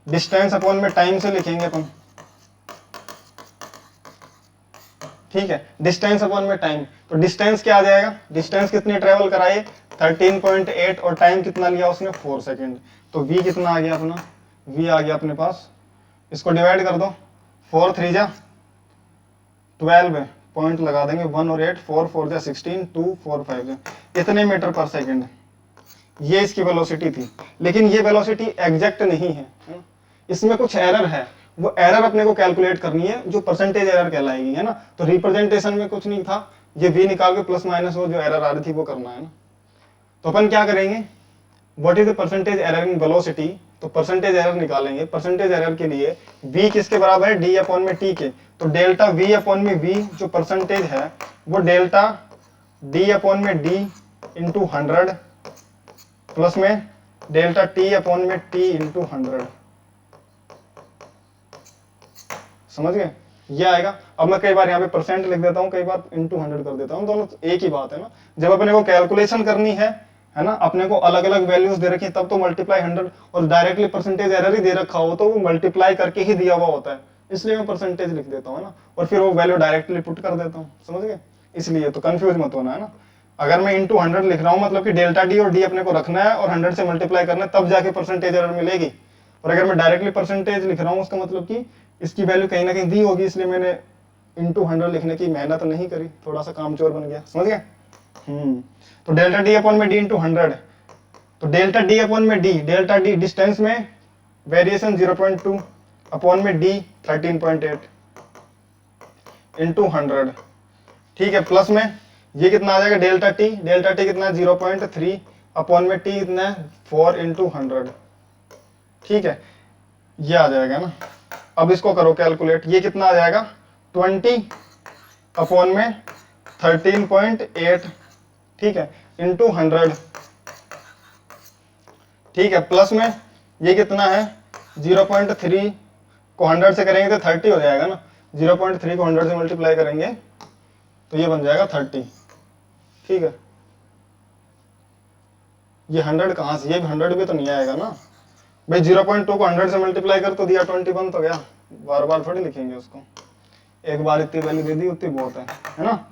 डिस्टेंस अपॉन में टाइम से लिखेंगे अपन, ठीक है, डिस्टेंस अपॉन में टाइम, तो डिस्टेंस क्या आ जाएगा, डिस्टेंस कितनी ट्रेवल कराई 13.8 और टाइम कितना लिया उसने 4 सेकेंड, तो v कितना आ गया अपना, v आ गया अपने पास, इसको डिवाइड कर दो, 4 3 जा 12 है, पॉइंट लगा देंगे 1 और 8, 4 4 जा 16, 2 4 5 जा, इतने मीटर पर सेकेंड, ये इसकी वेलोसिटी थी, लेकिन ये वेलोसिटी एग्जैक्ट नहीं है, इसमें कुछ एरर है, वो एरर अपने को कैलकुलेट करनी है जो परसेंटेज एरर कहलाएगी, है ना, तो रिप्रेजेंटेशन में कुछ नहीं था, ये v निकाल के प्लस माइनस वो जो एरर आ रही थी वो करना है ना, तो अपन क्या करेंगे, what is the percentage error in velocity तो परसेंटेज एरर निकालेंगे। परसेंटेज एरर के लिए v किसके बराबर है, d अपॉन में t के, तो डेल्टा v अपॉन में v जो परसेंटेज है वो डेल्टा d अपॉन में d इंटू 100 प्लस में डेल्टा t अपॉन में t इंटू 100। समझ गए, ये आएगा। अब मैं कई बार यहाँ पे परसेंट लिख देता हूँ, कई बार इंटू 100 कर देता हूँ, दोनों एक ही बात है ना। जब अपने को कैलकुलेशन करनी है ना, अपने को अलग अलग वैल्यूज दे रखी है तब तो मल्टीप्लाई 100, और डायरेक्टली परसेंटेज एरर ही दे रखा हो तो वो मल्टीप्लाई करके ही दिया हुआ होता है, इसलिए मैं परसेंटेज लिख देता हूँ ना, और फिर वो वैल्यू डायरेक्टली पुट कर देता हूँ। समझ गए, इसलिए तो कंफ्यूज मत होना है ना। अगर मैं इंटू 100 लिख रहा हूँ मतलब कि डेल्टा डी और डी अपने को रखना है और 100 से मल्टीप्लाई करना है, तब जाके परसेंटेज एरर मिलेगी। और अगर मैं डायरेक्टली परसेंटेज लिख रहा हूँ उसका मतलब कि इसकी वैल्यू कहीं ना कहीं दी होगी, इसलिए मैंने इंटू 100 लिखने की मेहनत नहीं करी, थोड़ा सा कामचोर बन गया। समझ गए। तो डेल्टा डी अपॉन में डी इंटू 100, तो डेल्टा डी अपॉन में डी, डेल्टा डी डिस्टेंस में वेरिएशन 0.2 अपॉन में डी 13.8 इंटू 100। ठीक है, प्लस में ये कितना आ जाएगा डेल्टा टी, डेल्टा टी कितना 0.3 अपॉन में टी कितना है 4 इंटू 100। ठीक है, ये आ जाएगा ना। अब इसको करो कैलकुलेट, ये कितना आ जाएगा 20 अपॉन में 13.8, ठीक है, इंटू 100। ठीक है, प्लस में ये कितना है 0.3 को 100 से करेंगे तो 30 हो जाएगा ना, 0.3 को 100 से मल्टीप्लाई करेंगे तो ये बन जाएगा 30। ठीक है, ये 100 कहाँ से, ये 100 भी तो नहीं आएगा ना भाई, 0.2 को 100 से मल्टीप्लाई कर तो दिया 21 तो गया, बार बार थोड़ी लिखेंगे उसको, एक बार इतनी वैल्यू दे दी उतनी बहुत है ना।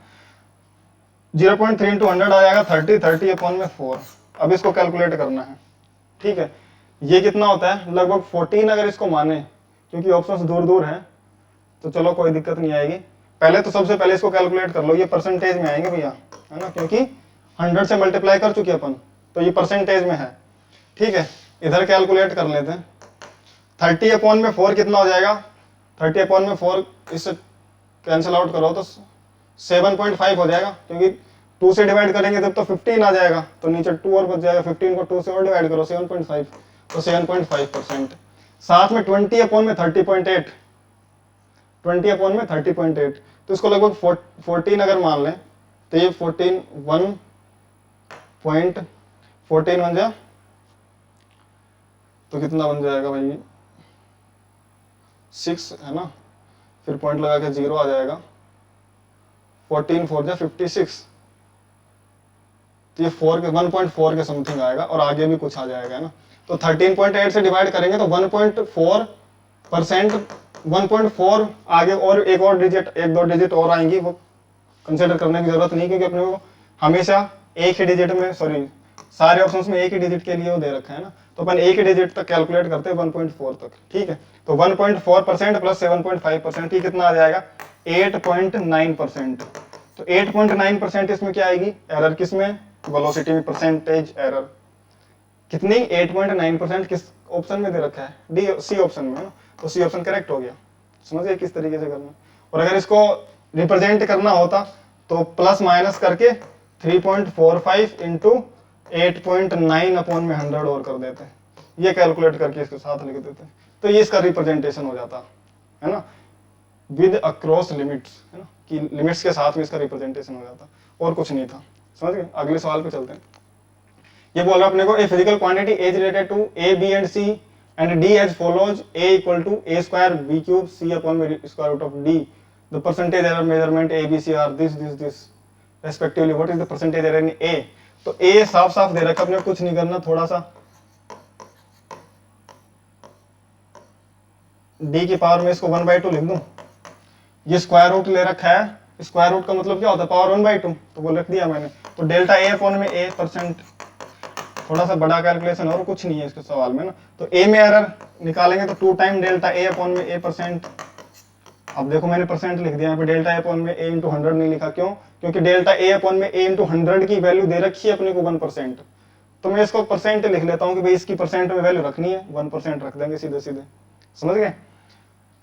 0.3 इंटू 100 आ जाएगा 30, 30 अपॉन में 4। अब इसको कैलकुलेट करना है। ठीक है, ये कितना होता है लगभग 14 अगर इसको माने, क्योंकि ऑप्शंस दूर दूर हैं तो चलो कोई दिक्कत नहीं आएगी। पहले तो सबसे पहले इसको कैलकुलेट कर लो, ये परसेंटेज में आएंगे भैया, है ना, क्योंकि 100 से मल्टीप्लाई कर चुके अपन तो ये परसेंटेज में है। ठीक है, इधर कैलकुलेट कर लेते हैं। 30 अपॉन में 4 कितना हो जाएगा, 30 अपॉन में 4 इससे कैंसिल आउट करो तो 7.5 हो जाएगा, क्योंकि 2 से डिवाइड करेंगे तब तो 15 आ जाएगा, तो नीचे 2 और बच जाएगा, 15 को 2 से और डिवाइड करो 7.5, तो 7.5%। साथ में 20 अपॉन में 30.8, 20 अपॉन में 30.8, तो इसको लगभग 14 अगर मान लें तो ये 14 बन जाए तो कितना बन जाएगा भाई 6 है ना, फिर पॉइंट लगा के 0 आ जाएगा, 14 4 जा 56, तो ये 1.4 के समथिंग आएगा, और आगे भी कुछ आ जाएगा ना। तो 13.8 से डिवाइड करेंगे तो 1.4%, 1.4 आगे और एक और डिजिट, एक दो डिजिट और आएंगी, वो कंसिडर करने की जरूरत नहीं, क्योंकि अपने को हमेशा एक ही डिजिट में, सॉरी सारे ऑप्शंस में एक ही डिजिट के लिए वो दे रखा है ना, तो अपन एक ही डिजिट तक कैलकुलेट करते हैं 1.4 तक। ठीक है, तो 1.4% प्लस 7.5%, ये कितना आ जाएगा 8.9%। तो 8.9% इसमें क्या आएगी एरर, किसमें, वेलोसिटी में परसेंटेज एरर कितनी 8.9%, किस ऑप्शन में दे रखा है, डी सी ऑप्शन में, तो सी ऑप्शन करेक्ट हो गया। समझिए किस तरीके से करना। और अगर इसको रिप्रेजेंट करना होता तो प्लस माइनस करके 3.45 इंटू 8.9 अपॉन में 100 और कर देते, ये कैलकुलेट करके इसके साथ लिख देते, तो ये इसका रिप्रेजेंटेशन हो जाता है ना, विद अक्रॉस लिमिट्स, है ना, कि लिमिट्स के साथ में इसका रिप्रेजेंटेशन हो जाता, और कुछ नहीं था। समझ गए, अगले सवाल पे चलते हैं। ये बोल रहा है अपने को, a physical quantity is related to A B and C and D as follows, A equal to A square B cube C upon में square root of D, the percentage error measurement A B C are this respectively, what is the percentage error in A. तो ए साफ साफ दे रखा, अपने कुछ नहीं करना, थोड़ा सा डी की पावर में इसको 1/2 लिख दूं, ये स्क्वायर रूट ले रखा है, स्क्वायर रूट का मतलब क्या होता है पावर 1/2, तो वो लिख दिया मैंने। तो डेल्टा ए अपॉन में ए परसेंट, थोड़ा सा बड़ा कैलकुलेशन और कुछ नहीं है इसके सवाल में ना। तो ए में एरर निकालेंगे तो 2 टाइम डेल्टा ए अपॉन में ए परसेंट। अब देखो मैंने परसेंट लिख दिया यहाँ पे, डेल्टा ए अपॉन में ए इंटू 100 नहीं लिखा, क्यों, क्योंकि डेल्टा ए अपॉन में ए इंटू 100 की वैल्यू दे रखी है अपने को 1%, तो मैं इसको परसेंट लिख लेता हूँ कि भाई इसकी परसेंट में वैल्यू रखनी है, 1% रख देंगे सीधे सीधे। समझ गए,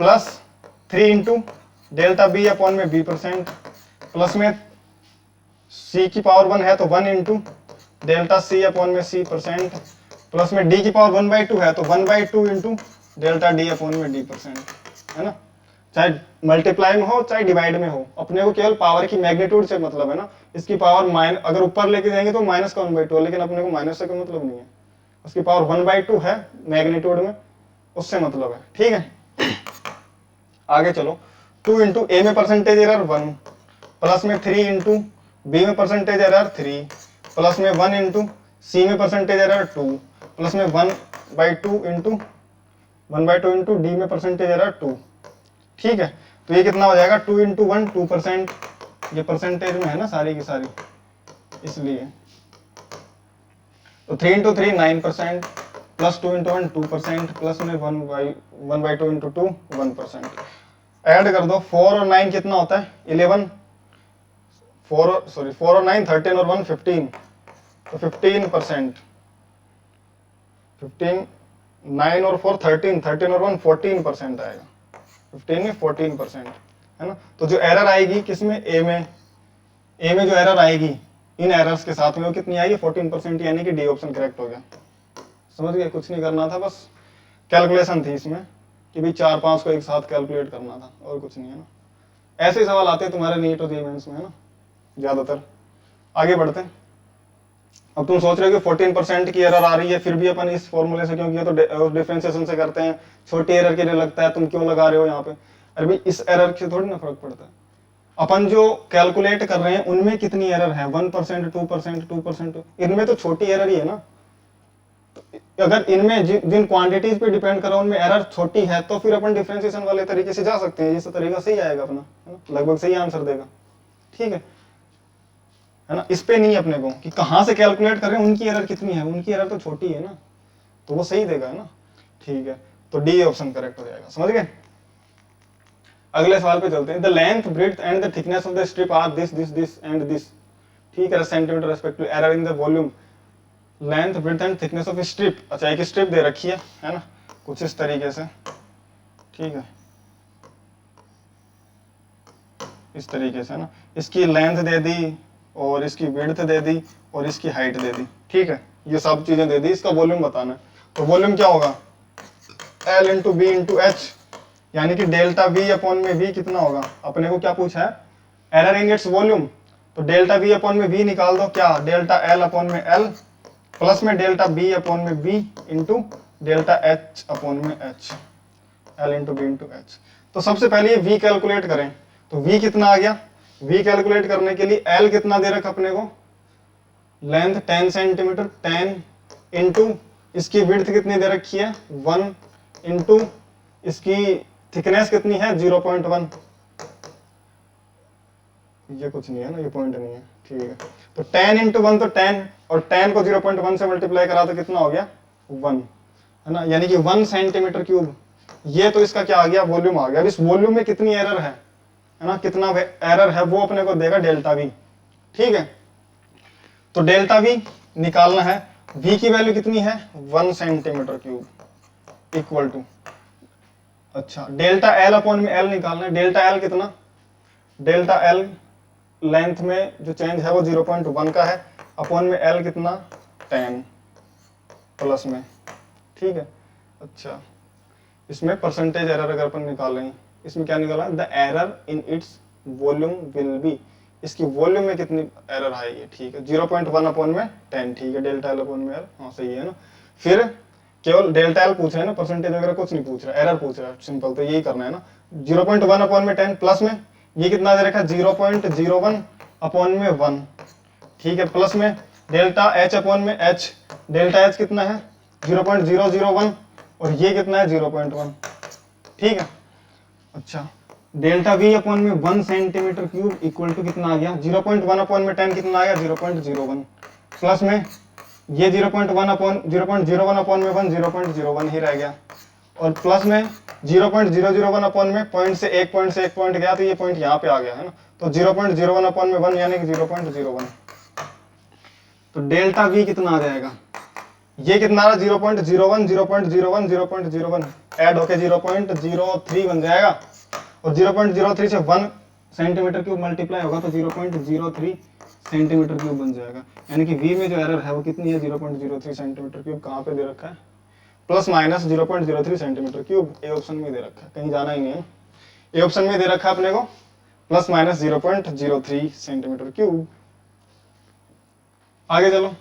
plus 3 into delta B upon में बी परसेंट, प्लस में सी की पावर 1 है तो 1 इंटू डेल्टा सी अपॉन में सी परसेंट, प्लस में डी की पावर 1/2 है तो 1/2 इंटू डेल्टा डी अपॉन में d%, है ना। चाहे मल्टीप्लाई में हो चाहे डिवाइड में हो, अपने को केवल पावर की मैग्नीट्यूड से मतलब है ना। इसकी पावर अगर ऊपर लेके जाएंगे तो माइनस का 1/2, लेकिन अपने को माइनस से कोई मतलब नहीं है, उसकी पावर 1/2 है मैग्नीट्यूड में, उससे मतलब है, ठीक है। आगे चलो, 2 इंटू ए में परसेंटेज एरर 1, प्लस में 3 इंटू बी में परसेंटेज एरर 3, प्लस में 1 इंटू सी में परसेंटेज एरर 2, प्लस में 1/2 इंटू डी में परसेंटेज एरर 2, ठीक है। तो ये कितना हो जाएगा, 2 इंटू 1 2%, ये परसेंटेज में है ना सारी की सारी, इसलिए तो 3 इंटू 3 9%, प्लस 2 इंटू 1 2%, प्लस में 1/2 इंटू 2 1%। ऐड कर दो, 4 और 9 कितना होता है 11, 4 और 9 13 और 1 15, तो 15%, 15 9 और 4 13, 13 और 1 14% आएगा, 15 में 14%, है ना। तो जो एरर आएगी किसमें, ए में जो एरर आएगी इन एरर्स के साथ में वो कितनी आएगी 14%, यानी कि डी ऑप्शन करेक्ट हो गया। समझ गए, कुछ नहीं करना था, बस कैलकुलेशन थी इसमें कि भी 4-5 को एक साथ कैलकुलेट करना था, और कुछ नहीं है ना। ऐसे ही सवाल आते हैं तुम्हारे नीट और जेईई में, है ना, ज्यादातर। आगे बढ़ते हैं। अब तुम सोच रहे हो कि 14% की एरर आ रही है, फिर भी अपन इस फॉर्मूले से क्यों किया, तो डिफरेंशिएशन से करते हैं, छोटी एरर के लिए लगता है, तुम क्यों लगा रहे हो यहाँ पे। अरे भाई इस एरर से थोड़ी ना फर्क पड़ता है, अपन जो कैलकुलेट कर रहे हैं उनमें कितनी एरर है, 1% 2% 2%, इनमें तो छोटी एरर ही है ना। तो अगर इनमें जिन क्वांटिटीज पे डिपेंड कर रहा हूं उनमें एरर छोटी है, तो फिर अपन डिफरेंशिएशन वाले तरीके से जा सकते हैं, जिस तरीका सही आएगा अपना, है ना, लगभग सही आंसर देगा, ठीक है ना। इस पे नहीं अपने को कि कहां से कैलकुलेट कर रहे हैं, उनकी एरर कितनी है, उनकी एरर तो छोटी है ना, तो वो सही देगा, है ना, ठीक है। तो डी ऑप्शन करेक्ट हो जाएगा, समझ गए। अगले सवाल पे चलते हैं। The length breadth and the thickness of the strip are this this this and this, ठीक है, centimetre respect to error in the volume, length breadth and thickness of strip. अच्छा, एक स्ट्रिप दे रखी है ना, कुछ इस तरीके से, ठीक है, इस तरीके से ना, इसकी लेंथ दे दी और इसकी विड्थ दे दी और इसकी हाइट दे दी, ठीक है, ये सब चीजें दे दी, इसका वॉल्यूम बताना है। तो वॉल्यूम क्या होगा, L into B into H, यानी कि डेल्टा वी अपॉन में वी कितना होगा, अपने को क्या पूछा है, एरर इन इट्स वॉल्यूम, तो डेल्टा वी अपॉन में वी निकाल दो, क्या डेल्टा एल अपॉन में एल, प्लस में डेल्टा बी अपॉन में B into delta H upon में H, L into B into H. तो सबसे पहले ये वी कैलकुलेट करें, तो वी कितना आ गया, वी कैलकुलेट करने के लिए एल कितना दे रखा अपने को, लेंथ 10 सेंटीमीटर, 10 इंटू इसकी विड्थ कितनी दे रखी है 1, इंटू इसकी थिकनेस कितनी है 0.1, ये कुछ नहीं है ना, ये पॉइंट नहीं है, ठीक है। तो 10 इंटू 1 तो 10, और 10 को 0.1 से मल्टीप्लाई करा तो कितना हो गया 1, है ना, यानी कि 1 सेंटीमीटर क्यूब। ये तो इसका क्या आ गया, वॉल्यूम आ गया। अब इस वॉल्यूम में कितनी एरर है ना, कितना एरर है वो अपने को देगा डेल्टा वी, ठीक है। तो डेल्टा वी निकालना है, वी की वैल्यू कितनी है 1 सेंटीमीटर क्यूब इक्वल टू, अच्छा डेल्टा एल अपॉन में एल निकालना है, डेल्टा एल कितना, डेल्टा एल लेंथ में जो चेंज है वो 0.1 का है, अपॉन में एल कितना 10 प्लस में, ठीक है। अच्छा, इसमें परसेंटेज एरर अगर अपन निकाल रहे हैं, इसमें क्या निकाला, the error in its volume will be, इसकी वॉल्यूम में कितनी एरर आएगी, ठीक है, 0.1 अपॉन में 10, ठीक है, डेल्टा एल अपॉन में एल, हाँ सही है ना। फिर केवल डेल्टा एल पूछ रहे हैं ना, परसेंटेज वगैरह कुछ नहीं पूछ रहा, एरर पूछ रहा है, सिंपल, तो यही करना है ना। 0.1 अपॉन में 10 प्लस में ये कितना दे रखा है 0.01 अपॉन में 1, ठीक है, प्लस में डेल्टा एच अपॉन में एच, डेल्टा एच कितना है 0.001 और ये कितना है 0.1, ठीक है। अच्छा, डेल्टा वी अपॉन में 1 सेंटीमीटर क्यूब इक्वल टू कितना आ गया 0.1 अपॉन में 10 कितना आ गया 0.01, प्लस में ये 0.01 अपॉन में 1 0.01 ही रह गया, और प्लस में 0.001 अपॉन में पॉइंट से एक पॉइंट गया, तो ये पॉइंट यहाँ पे आ गया है ना, तो 0.01 अपॉन में 1 यानी कि 0.01। तो डेल्टा वी कितना आ जाएगा, ये कितना रहा 0.01 0.01 0.01 ऐड होके 0.03 बन जाएगा, और 0.03 से 1 सेंटीमीटर क्यूब मल्टीप्लाई होगा तो 0.03 सेंटीमीटर क्यूब बन जाएगा। यानी कि v में जो एरर है वो कितनी है, 0.03 सेंटीमीटर क्यूब। कहाँ पे दे रखा है, plus minus 0.03 centimetre cube. A option में दे रखा है, कहीं जाना ही नहीं है। ए ऑप्शन में दे रखा है अपने को प्लस माइनस 0.03 सेंटीमीटर क्यूब। आगे चलो,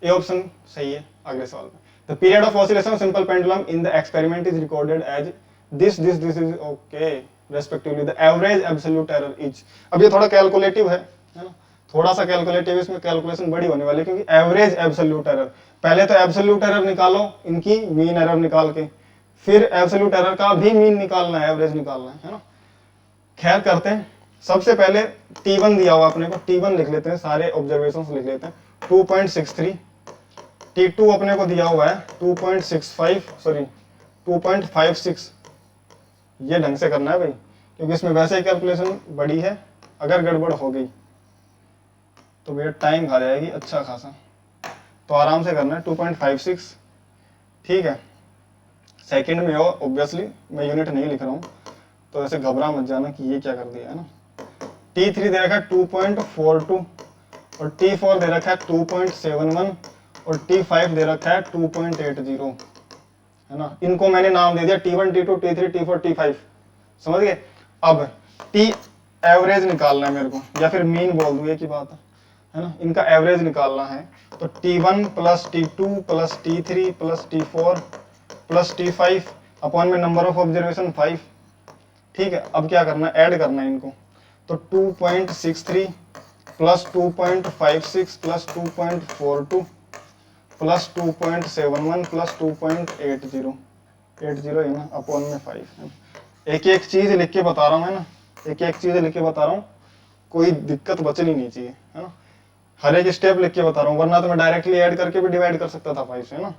ए ऑप्शन सही है। अगले सवाल में, the period of oscillation of simple pendulum in the experiment is recorded as this is okay respectively the average absolute error is. अब ये थोड़ा कैलकुलेटिव है ना, थोड़ा सा कैलकुलेटिव, इसमें कैलकुलेशन बड़ी होने वाली, क्योंकि एवरेज एब्सोल्यूट एरर, पहले तो एब्सोल्यूट एरर निकालो इनकी मीन एरर निकाल के, फिर एब्सोल्यूट एरर का भी मीन निकालना है, एवरेज निकालना है ना। खैर करते हैं, सबसे पहले T1 दिया हुआ अपने को, T1 लिख लेते हैं, सारे ऑब्जर्वेशंस लिख लेते हैं। 2.63, T2 अपने को दिया हुआ है 2.65 सॉरी 2.56। ये ढंग से करना है भाई, क्योंकि इसमें वैसे ही कैलकुलेशन बड़ी है, अगर गड़बड़ हो गई तो भैया टाइम खा जाएगी अच्छा खासा, तो आराम से करना है। 2.56 ठीक है, सेकंड में हो ऑब्वियसली, मैं यूनिट नहीं लिख रहा हूँ, तो ऐसे घबरा मत जाना कि ये क्या कर दिया है ना। T3 दे रखा है 2.42 और T4 दे रखा है 2.71 और T5 दे रखा है 2.80 है ना। इनको मैंने नाम दे दिया T1, T2, T3, T4, T5, समझ गए। अब T एवरेज निकालना है मेरे को, या फिर मीन बोल दूं, एक ही बात है ना। इनका एवरेज निकालना है, तो T1 plus T2 plus T3 plus T4 plus T5 upon में नंबर ऑफ ऑब्जर्वेशन 5। ठीक है, अब क्या करना है, ऐड करना है इनको, तो 2.63 प्लस 2.56 प्लस 2.42 प्लस 2.71 प्लस 2.80 है ना, अपॉन में 5। एक एक चीज लिख के बता रहा हूँ है ना, एक एक चीज लिख के बता रहा हूँ, कोई दिक्कत बचनी नहीं चाहिए है ना। हर एक स्टेप लिख के बता रहा हूँ, वरना तो मैं डायरेक्टली ऐड करके भी डिवाइड कर सकता था 5 से है ना।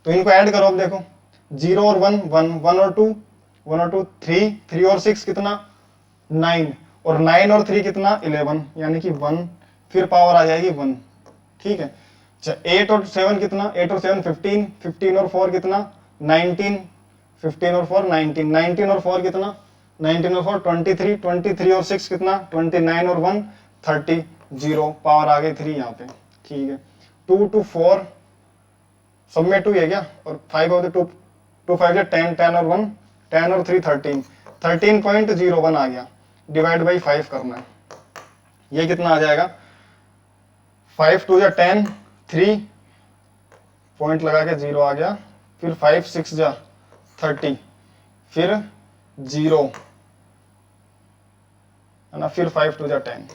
तो इनको ऐड करो, अब देखो 0 और 1 1 1 और 2 1 और 2 3 3 और 6 कितना 9 और 9 और 3 कितना 11, यानी कि 1, फिर पावर आ जाएगी 1। ठीक है, 8 और 7 कितना 8 और 7 15 15 और 4 कितना 19 15 और 4 19 19 और 4 कितना 19 और 4 23 23 और 6 कितना 29 और 1 30 0 पावर आ गई 3 यहाँ पे। ठीक है, 2 to 4 सब में 2 है क्या, और 5 और 2 2 5 10 10 और 1 10 और 3 13 13.01 आ गया, डिवाइड बाई 5 करना है। ये कितना आ जाएगा, 5 2 10 3 पॉइंट लगा के 0 आ गया, फिर 5 6 30 फिर 0 है ना, फिर 5 2 10।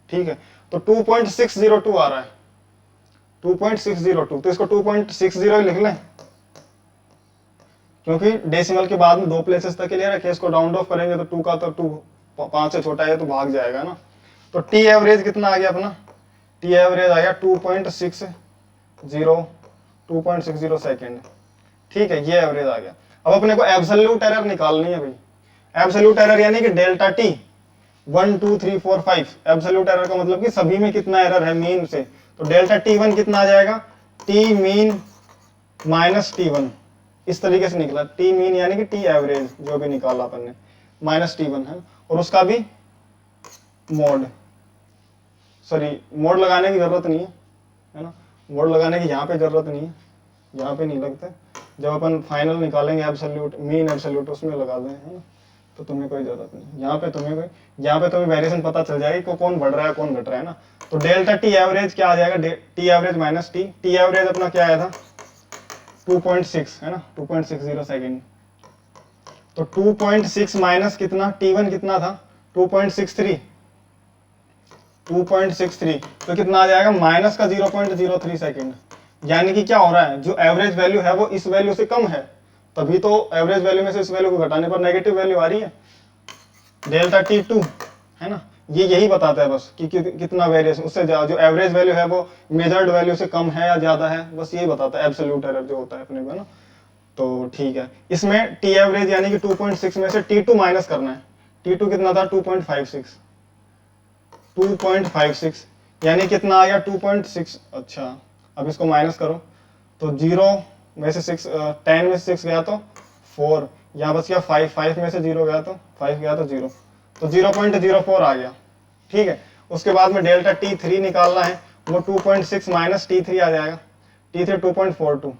ठीक है, तो 2.602 आ रहा है, 2.602, तो इसको 2.60 लिख लें, क्योंकि डेसिमल के बाद में 2 प्लेसेस तक के लिए रखे, इसको राउंड ऑफ करेंगे तो 2 का तो 2 5 से छोटा है तो भाग जाएगा ना। तो टी एवरेज कितना आ गया अपना, टी एवरेज आ गया 2.60 सेकेंड। ठीक है, ये एवरेज आ गया। अब अपने को एब्सोल्यूट एरर निकालनी है भाई, एब्सोल्यूट एरर यानी कि डेल्टा टी 1 2 3 4 5, एब्सोल्यूट एरर का मतलब कि सभी में कितना एरर है मीन से, तो डेल्टा T1 कितना आ जाएगा, टी मीन माइनस T1, इस तरीके से निकला। टी मीन यानी कि टी एवरेज जो भी निकाला अपन ने माइनस T1 है, और उसका भी मोड, सॉरी मोड लगाने की जरूरत नहीं है ना, मोड लगाने की यहाँ पे जरूरत नहीं है, यहाँ पे नहीं लगता, जब अपन फाइनल निकालेंगे एब्सोल्यूट मीन एब्सोल्यूट उसमें लगा दें है ना, तो तुम्हें कोई जरूरत नहीं। यहाँ पे तुम्हें वेरिएशन पता चल जाएगी को कौन बढ़ रहा है कौन घट रहा है ना। तो डेल्टा टी एवरेज क्या आ जाएगा, T average minus T, T average अपना क्या आया था 2.6 है ना, 2.60 सेकेंड। तो 2.6 माइनस कितना T1 कितना था 2.63, तो कितना आ जाएगा माइनस का 0.03 सेकेंड। यानी कि क्या हो रहा है, जो एवरेज वैल्यू है वो इस वैल्यू से कम है, तभी तो एवरेज वैल्यू में से इस वैल्यू को घटाने पर नेगेटिव वैल्यू आ रही है, डेल्टा T2 है ना। ये यही बताता है बस कि कितना वेरिएशन, उससे जो एवरेज वैल्यू है वो मेजर्ड वैल्यू से कम है या ज्यादा है, बस यही बताता है एब्सोल्यूट एरर जो होता है अपने को ना। तो ठीक है, इसमें टी एवरेज यानी कि 2.6 में से T2 माइनस करना है, T2 कितना था 2.56 यानी कितना आ गया 2.6। अच्छा, अब इसको माइनस करो तो 0 में से 6 10 में से 6 गया तो 4, यहाँ बच गया 5 5 में से 0 गया तो 5 गया तो 0, तो 0.04 आ गया। ठीक है, उसके बाद में डेल्टा T3 निकालना है, वो 2.6 माइनस T3 आ जाएगा, T3 2.42,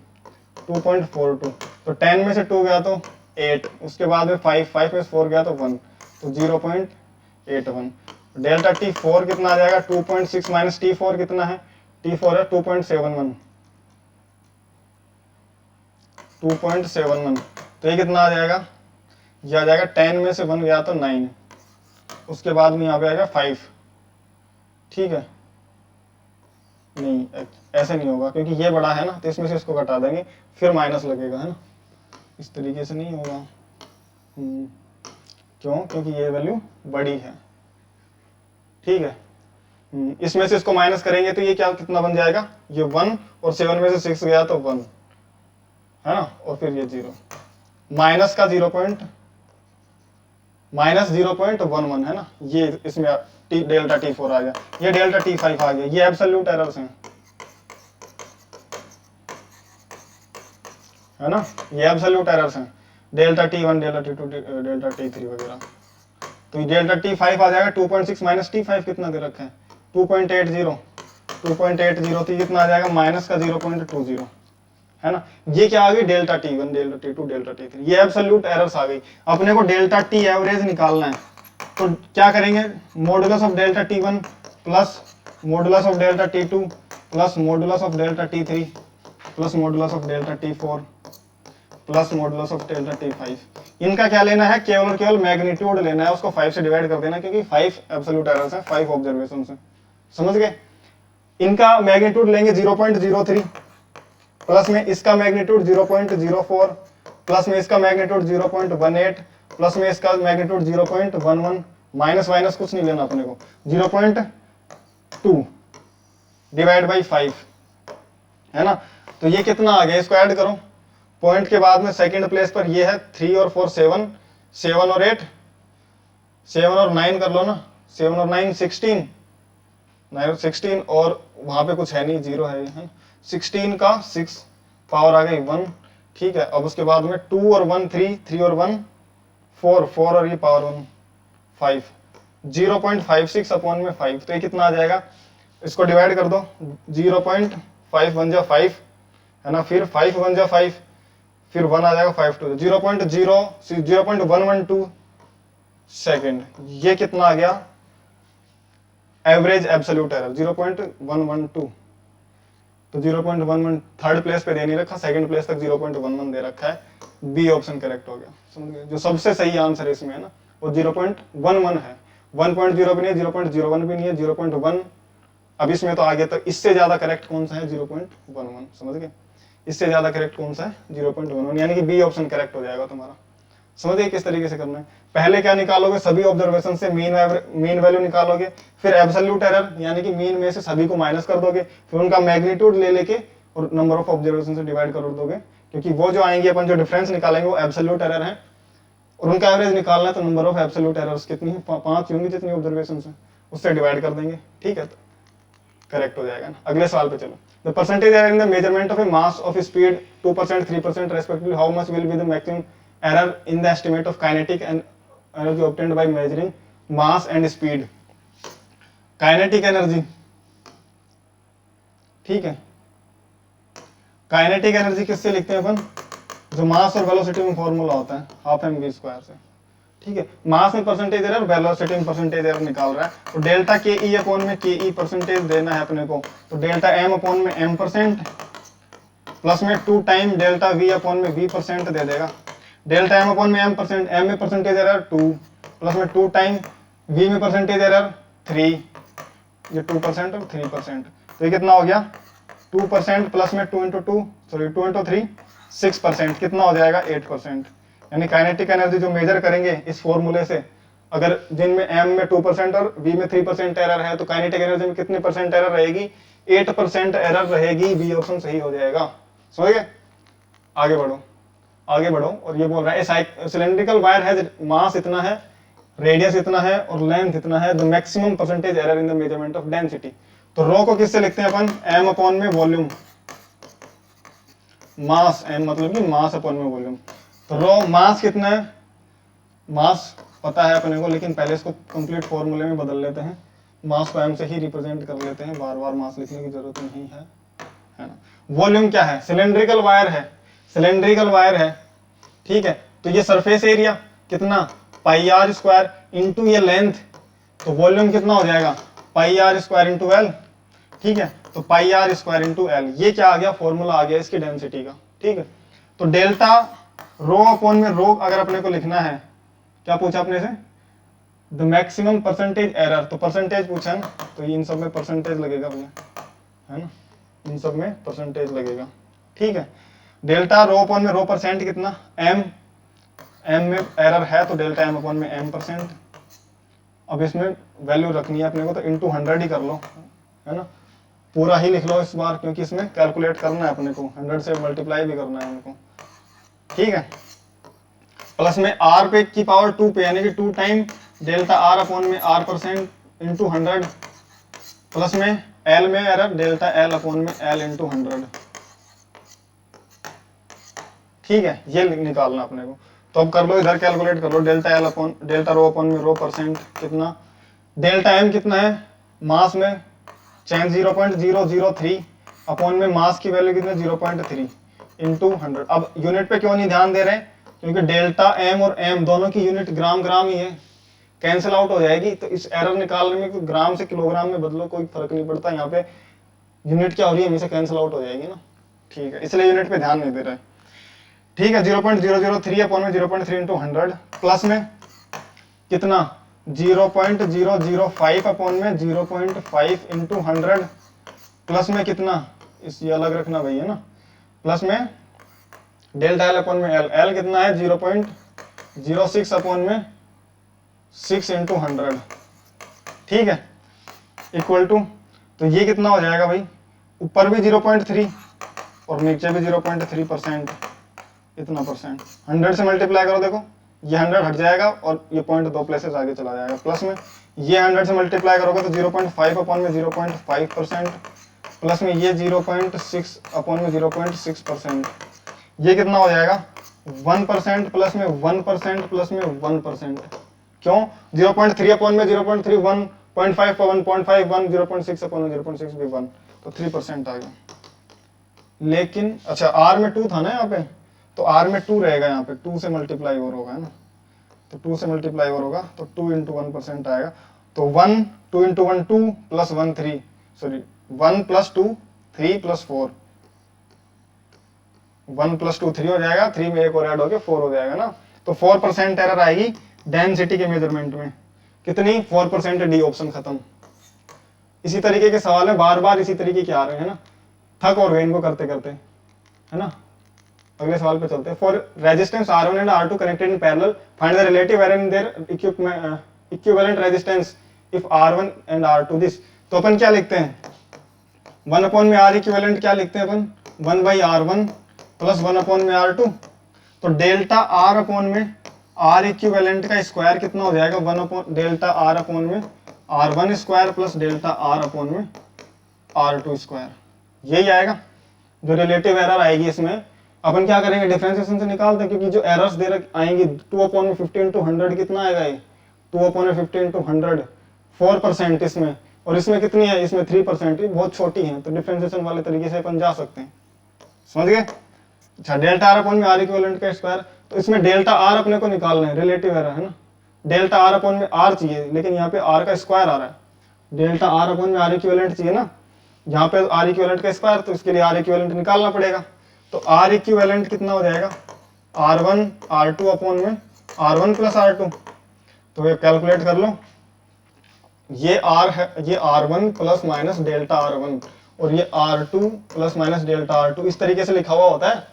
तो 10 में से 2 गया तो 8, उसके बाद में 5 में से 4 गया तो 1, तो 0.81। डेल्टा T4 कितना आ जाएगा, 2.6 माइनस T4 कितना है, T4 है 2.71, तो ये कितना आ जाएगा, ये आ जाएगा 10 में से 1 गया तो 9, उसके बाद में यहाँ पे आएगा 5, ठीक है। नहीं ऐसे नहीं होगा क्योंकि ये बड़ा है ना, तो इसमें से इसको घटा देंगे फिर माइनस लगेगा, है ना, इस तरीके से नहीं होगा। क्यों, क्योंकि ये वैल्यू बड़ी है, ठीक है। इसमें से इसको माइनस करेंगे तो ये क्या कितना बन जाएगा, ये 1, और 7 में से 6 गया तो 1, है ना, और फिर ये 0, माइनस का -0.11 है ना, ये इसमें डेल्टा T4 आ गया, ये डेल्टा T5 आ गया, ये एब्सोल्यूट एरर्स हैं, है ना, ये एब्सोल्यूट एरर्स हैं, delta T1, delta T2, delta T3 वगैरह। तो ये डेल्टा T5 आ जाएगा 2.6 माइनस T5 कितना दे रखा है, 2.80, तो कितना आ जाएगा, माइनस का 0.20, है ना। ये क्या आ गई, delta T1, delta T2, delta T3, ये एब्सोल्यूट एरर्स आ गई। अपने को डेल्टा T एवरेज निकालना है, तो क्या करेंगे, modulus of delta T1 plus modulus of delta T2 plus modulus of delta T3 plus modulus of delta T4 plus modulus of delta T5। इनका क्या लेना है, केवल और केवल मैग्नीट्यूड लेना है, उसको 5 से डिवाइड कर देना, क्योंकि 5 एब्सोल्यूट एरर्स हैं, 5 ऑब्जर्वेशंस हैं, समझ गए। इनका मैग्नीट्यूड लेंगे 0.03, प्लस में इसका मैग्नीट्यूड 0.04, प्लस में इसका मैग्नीट्यूड 0.18, प्लस में इसका मैग्नीट्यूड 0.11, माइनस माइनस कुछ नहीं लेना अपने को, 0.2 डिवाइड बाई 5, है ना। तो ये कितना आ गया, इसको ऐड करो, पॉइंट के बाद में सेकंड प्लेस पर ये है 3 और 4 7, 7 और 8, 7 और 9 कर लो ना, 7 और 9 16, 9 और 16, और वहां पे कुछ है नहीं, 0 है, 16 का 6 पावर आ गई 1, ठीक है। अब उसके बाद में 2 और 1 3, 3 और 1 4, 4 और ये पावर 1 5, 0.56 अपॉन में 5, तो ये कितना आ जाएगा, इसको डिवाइड कर दो, 0.5 बन जा 5, है ना, फिर 5 बन जा 5, फिर 1 आ जाएगा 5 2, 0.112 सेकेंड, ये कितना आ गया, एवरेज एब्सोल्यूट एरर 0.112, तो 0.11 थर्ड प्लेस पे दे नहीं रखा, सेकंड प्लेस तक 0.11 दे रखा है, बी ऑप्शन करेक्ट हो गया, समझ गए। जो सबसे सही आंसर है इसमें, है ना, वो 0.11 है, 1.0 भी नहीं है, 0.01 भी नहीं है, 0.1। अब इसमें तो आगे तक इससे ज्यादा करेक्ट कौन सा है, 0.11, समझ गए। इससे ज्यादा करेक्ट कौन सा है, 0.11, यानी कि बी ऑप्शन करेक्ट हो जाएगा तुम्हारा। समझ गए किस तरीके से करना है। पहले क्या निकालोगे, सभी ऑब्जर्वेशन से मीन वैल्यू निकालोगे, फिर एब्सोल्यूट एरर यानी कि मीन में से सभी को माइनस कर दोगे, फिर उनका मैग्नीट्यूड ले लेके और नंबर ऑफ ऑब्जर्वेशन से डिवाइड कर दोगे, क्योंकि वो जो आएंगे अपन जो डिफरेंस निकालेंगे वो एब्सोल्यूट एरर है, और उनका एवरेज निकालना है, तो नंबर ऑफ एब्सोल्यूट एरर्स कितनी है, 5 होंगी जितनी ऑब्जर्वेशन है, उससे डिवाइड कर देंगे, ठीक है, तो करेक्ट हो जाएगा ना। अगले सवाल पे चलो। The percentage error in the measurement of A mass of speed 2%, 3% respectively, how much will be the maximum error in the estimate of kinetic and energy obtained by measuring mass and speed। Kinetic energy, ठीक है, काइनेटिक एनर्जी किससे लिखते हैं अपन, जो मास और वेलोसिटी में फॉर्मूला होता है, हाफ एम वी स्क्वायर से, ठीक है। मास में परसेंटेज एरर, वेलोसिटी में परसेंटेज एरर निकाल रहा है, तो डेल्टा के ई अपॉन में के ई परसेंटेज देना है अपने को, तो डेल्टा एम अपॉन में एम परसेंट प्लस में 2 टाइम डेल्टा वी अपॉन में वी परसेंट दे देगा। डेल्टा एम अपॉन में एम परसेंट, एम में परसेंटेज एरर 2 प्लस में 2 टाइम वी में परसेंटेज एरर 3, ये 2% और 3%, तो ये कितना हो गया 2% प्लस में 2 into 3 6%, कितना हो जाएगा 8%। यानी काइनेटिक एनर्जी जो मेजर करेंगे इस फॉर्मूले से, अगर जिनमें एम में 2% और वी में 3% एरर है, तो काइनेटिक एनर्जी में कितने परसेंट एरर रहेगी, 8% एरर रहेगी, बी ऑप्शन सही हो जाएगा। समझ गए, आगे बढ़ो, आगे बढ़ो। और ये बोल रहा है सिलेंड्रिकल वायर है, मास इतना है, रेडियस इतना है और लेंथ इतना है, the maximum percentage error in the measurement of density. तो रो को किससे लिखते हैं अपन, एम अपॉन में वॉल्यूम, मास, एम मतलब कि मास अपॉन में वॉल्यूम। तो रो मास कितना है, मास पता है अपने को, लेकिन पहले इसको कंप्लीट फॉर्मूले में बदल लेते हैं। मास को m से ही रिप्रेजेंट कर लेते हैं, बार बार मास लिखने की जरूरत नहीं है ना। वॉल्यूम क्या है, सिलेंड्रिकल वायर है, सिलेंड्रिकल वायर है, ठीक है। तो ये सरफेस एरिया कितना पाई आर स्क्वायर इंटू ये लेंथ, तो वॉल्यूम कितना हो जाएगा पाई आर स्क्वायर इंटू एल, ठीक है। तो पाई आर स्क्वायर इंटू एल, ये क्या आ गया, फॉर्मूला आ गया इसकी डेंसिटी का, ठीक है। तो डेल्टा रो अपॉन में रो अगर अपने को लिखना है, क्या पूछा अपने से, द मैक्सिमम परसेंटेज एरर, तो परसेंटेज पूछा ना, तो इन सब में परसेंटेज लगेगा अपने, है ना, इन सब में परसेंटेज लगेगा, ठीक है। डेल्टा रो अपॉन में रो परसेंट कितना एम, एम में एरर है तो डेल्टा एम अपॉन में एम परसेंट। अब इसमें वैल्यू रखनी है अपने को तो इंटू 100 ही कर लो, है ना, पूरा ही लिख लो इस बार, क्योंकि इसमें कैलकुलेट करना है अपने को, 100 से मल्टीप्लाई भी करना है हमको, ठीक है। प्लस में आर पे की पावर 2 पे, यानी कि 2 टाइम डेल्टा आर अपॉन में आर परसेंट इंटू 100, प्लस में एल में एरर डेल्टा एल अपॉन में एल इंटू 100, ठीक है। ये निकालना अपने को, तो अब कर लो इधर कैलकुलेट कर लो, delta L upon delta rho upon में रो परसेंट कितना, डेल्टा एम कितना है मास में चेंज 0.003 अपॉन में मास की वैल्यू कितनी 0.3 इंटू 100। अब यूनिट पे क्यों नहीं ध्यान दे रहे, क्योंकि डेल्टा एम और एम दोनों की यूनिट ग्राम ग्राम ही है, कैंसिल आउट हो जाएगी, तो इस एरर निकालने में ग्राम से किलोग्राम में बदलो कोई फर्क नहीं पड़ता, यहाँ पे यूनिट क्या हो रही है हमेशा कैंसिल आउट हो जाएगी ना, ठीक है, इसलिए यूनिट पे ध्यान नहीं दे रहे, ठीक है। 0.003 अपॉन में 0.3 इंटू 100, प्लस में कितना 0.005 अपॉन में 0.5 इंटू 100, प्लस में कितना, इस ये अलग रखना भैया ना, प्लस में डेल्टा एल अपॉन में एल, एल कितना है 0.06 अपॉन में 6 इंटू 100, ठीक है, इक्वल टू, तो ये कितना हो जाएगा भाई, ऊपर भी 0.3 और नीचे भी 0.3%, इतना परसेंट, 100 से मल्टीप्लाई करो, देखो ये 100 हट जाएगा और ये पॉइंट 2 प्लेसेस आगे चला जाएगा, प्लस में ये 100 से मल्टीप्लाई करोगे तो 0.5 अपॉन में 0.5%, प्लस में ये 0.6 अपॉन में 0.6%, ये कितना हो जाएगा 1% प्लस में 1% प्लस में 1%, क्यों 0.3 अपॉन में 0.3 1.5 पर 1.5 1 0.6 अपॉन में 0.6 भी 1, तो 3% आ गया। लेकिन अच्छा आर में 2 था ना यहाँ पे, तो आर में 2 रहेगा, यहाँ पे 2 से मल्टीप्लाई और होगा, है ना, तो 2 से मल्टीप्लाई और होगा तो 2 इंटू 1% आएगा, तो 1 2 into 1 2 plus 1 3, sorry 1 plus 2 3 plus 4, 1 plus 2 3 हो जाएगा, 3 में एक और ऐड हो गया 4 हो जाएगा ना, तो 4% एरर आएगी डेंसिटी के मेजरमेंट में, कितनी 4%, डी ऑप्शन खत्म। इसी तरीके के सवाल में बार बार इसी तरीके के आ रहे हैं ना, थक और गए इनको करते करते, है ना। अगले सवाल पे चलते हैं। For resistance R1 and R2 connected in parallel find the relative error in their equivalent resistance if R1 and R2 this, तो अपन क्या लिखते हैं 1 अपॉन में R इक्विवेलेंट क्या लिखते हैं अपन 1 बाई R1 प्लस 1 अपॉन में R2, तो डेल्टा R अपॉन में R इक्विवेलेंट का स्क्वायर कितना हो जाएगा 1 अपॉन डेल्टा R अपॉन में R1 square plus delta R upon में R2 स्क्वायर, यही आएगा जो रिलेटिव एरर आएगी। इसमें अपन क्या करेंगे डिफरेंशिएशन से निकालते हैं, क्योंकि जो एरर्स दे आएंगी 2 अपॉन में 50 इंटू 100 कितना आएगा, ये 2 अपॉन में 50 इंटू 100 4% इसमें, और इसमें कितनी है, इसमें 3%, बहुत छोटी है, तो डिफरेंशिएशन वाले तरीके से अपन जा सकते हैं, समझ गए। अच्छा डेल्टा आर अपॉन में आर इक्विवेलेंट का स्क्वायर, तो इसमें डेल्टा आर अपने को निकालना है, रिलेटिव एरर है ना, डेल्टा आर अपॉन में आर चाहिए, लेकिन यहाँ पे आर का स्क्वायर आ रहा है, डेल्टा आर अपॉन में आर इक्विवेलेंट चाहिए ना, यहाँ पे आर इक्विवेलेंट का स्क्वायर, तो इसके लिए आर इक्विवेलेंट निकालना पड़ेगा, तो आर इक्विवेलेंट कितना हो जाएगा R1 R2 अपॉन में R1 प्लस R2, तो ये कैलकुलेट कर लो, ये R है, ये R1 plus minus delta R1 और ये R2 plus minus delta R2, इस तरीके से लिखा हुआ होता है,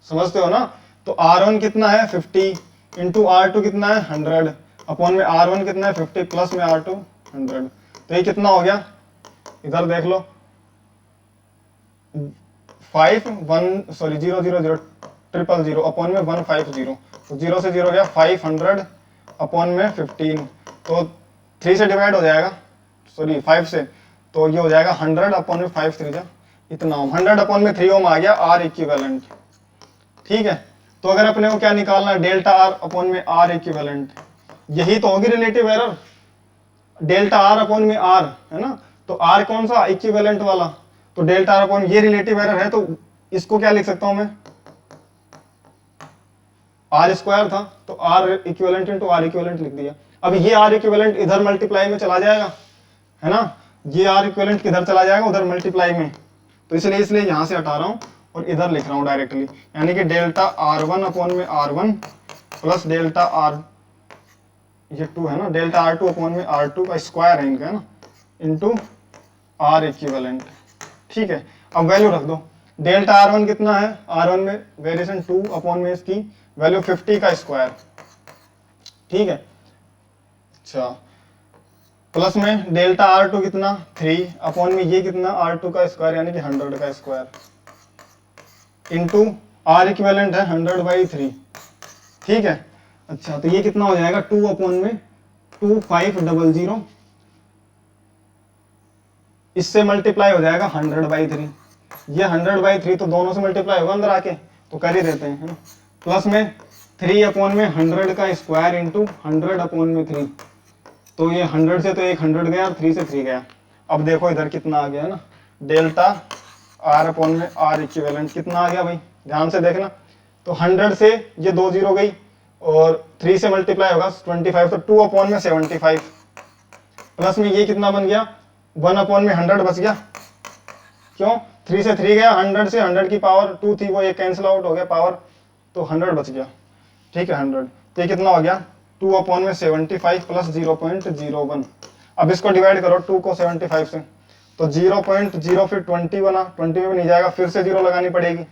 समझते हो ना। तो R1 कितना है 50 इंटू R2 कितना है 100 अपॉन में R1 कितना है 50 प्लस में R2 100, तो ये कितना हो गया, इधर देख लो 5 1 सॉरी 0 0 0 0 0 अपॉन में 150, तो 0 से 0 गया 500 अपॉन में 15, तो 3 से डिवाइड हो जाएगा, सॉरी 5 से, तो ये हो जाएगा 100 अपॉन में 5 3 जा इतना ओम, 100 अपॉन में 3 ओम आ गया आर इक्विवेलेंट, ठीक है। तो अगर अपने को क्या निकालना है डेल्टा आर अपॉन में आर इक्विवेलेंट, यही तो होगी relative error, delta R upon में आर है ना, तो आर कौन सा, इक्विवेलेंट वाला, तो डेल्टा आर अपॉन, ये रिलेटिव एरर है तो इसको क्या लिख सकता हूं मैं, आर स्क्वायर था तो R equivalent into R equivalent लिख दिया। अब ये आर इक्विवेलेंट इधर मल्टीप्लाई में चला जाएगा है ना, ये आर इक्विवेलेंट किधर चला जाएगा, उधर मल्टीप्लाई में, तो इसलिए यहां से हटा रहा हूं और इधर लिख रहा हूं डायरेक्टली, यानी कि डेल्टा आर वन अपॉन में R one plus delta R, ये टू है ना, डेल्टा आर टू अपॉन में आर टू का स्क्वायर है इनका है ना, इंटू आर इक्विवेलेंट। ठीक है, अब वैल्यू रख दो, डेल्टा आर वन कितना है, आर वन में वेरिएशन 2 अपॉन में इसकी वैल्यू 50 का स्क्वायर। ठीक है, अच्छा, प्लस में डेल्टा आर टू कितना 3 अपॉन में ये कितना R2 का स्क्वायर यानी कि 100 का स्क्वायर, इंटू आर इक्विवेलेंट है 100/3। ठीक है, अच्छा, तो ये कितना हो जाएगा 2 अपॉन में 2500, इससे मल्टीप्लाई हो जाएगा 100/3, ये 100/3 तो दोनों से मल्टीप्लाई होगा अंदर आके, तो कर ही देते हैं है ना, प्लस में 3 अपॉन में 100 का स्क्वायर इंटू 100 अपॉन में 3, तो ये 100 से तो एक 100 गया और 3 से 3 गया। अब देखो इधर कितना आ गया ना, डेल्टा आर अपॉन में आर इक्विवेलेंट कितना आ गया भाई, ध्यान से देखना, तो 100 से ये 2 0 गई और 3 से मल्टीप्लाई होगा 25, तो 2 अपॉन में 75, प्लस में ये कितना बन गया 1 अपॉन में 100 बच गया, क्यों 3 से 3 गया, 100 से 100 की पावर 2 थी वो ये कैंसिल आउट हो गया पावर, तो 100 बच गया। ठीक है, 100, तो ये कितना हो गया 2 अपॉन में 75 प्लस 0.01। अब इसको डिवाइड करो 2 को 75 से, तो 0.0 फिर 20 बना, 20 में भी नहीं जाएगा, फिर से 0 लगानी पड़ेगी,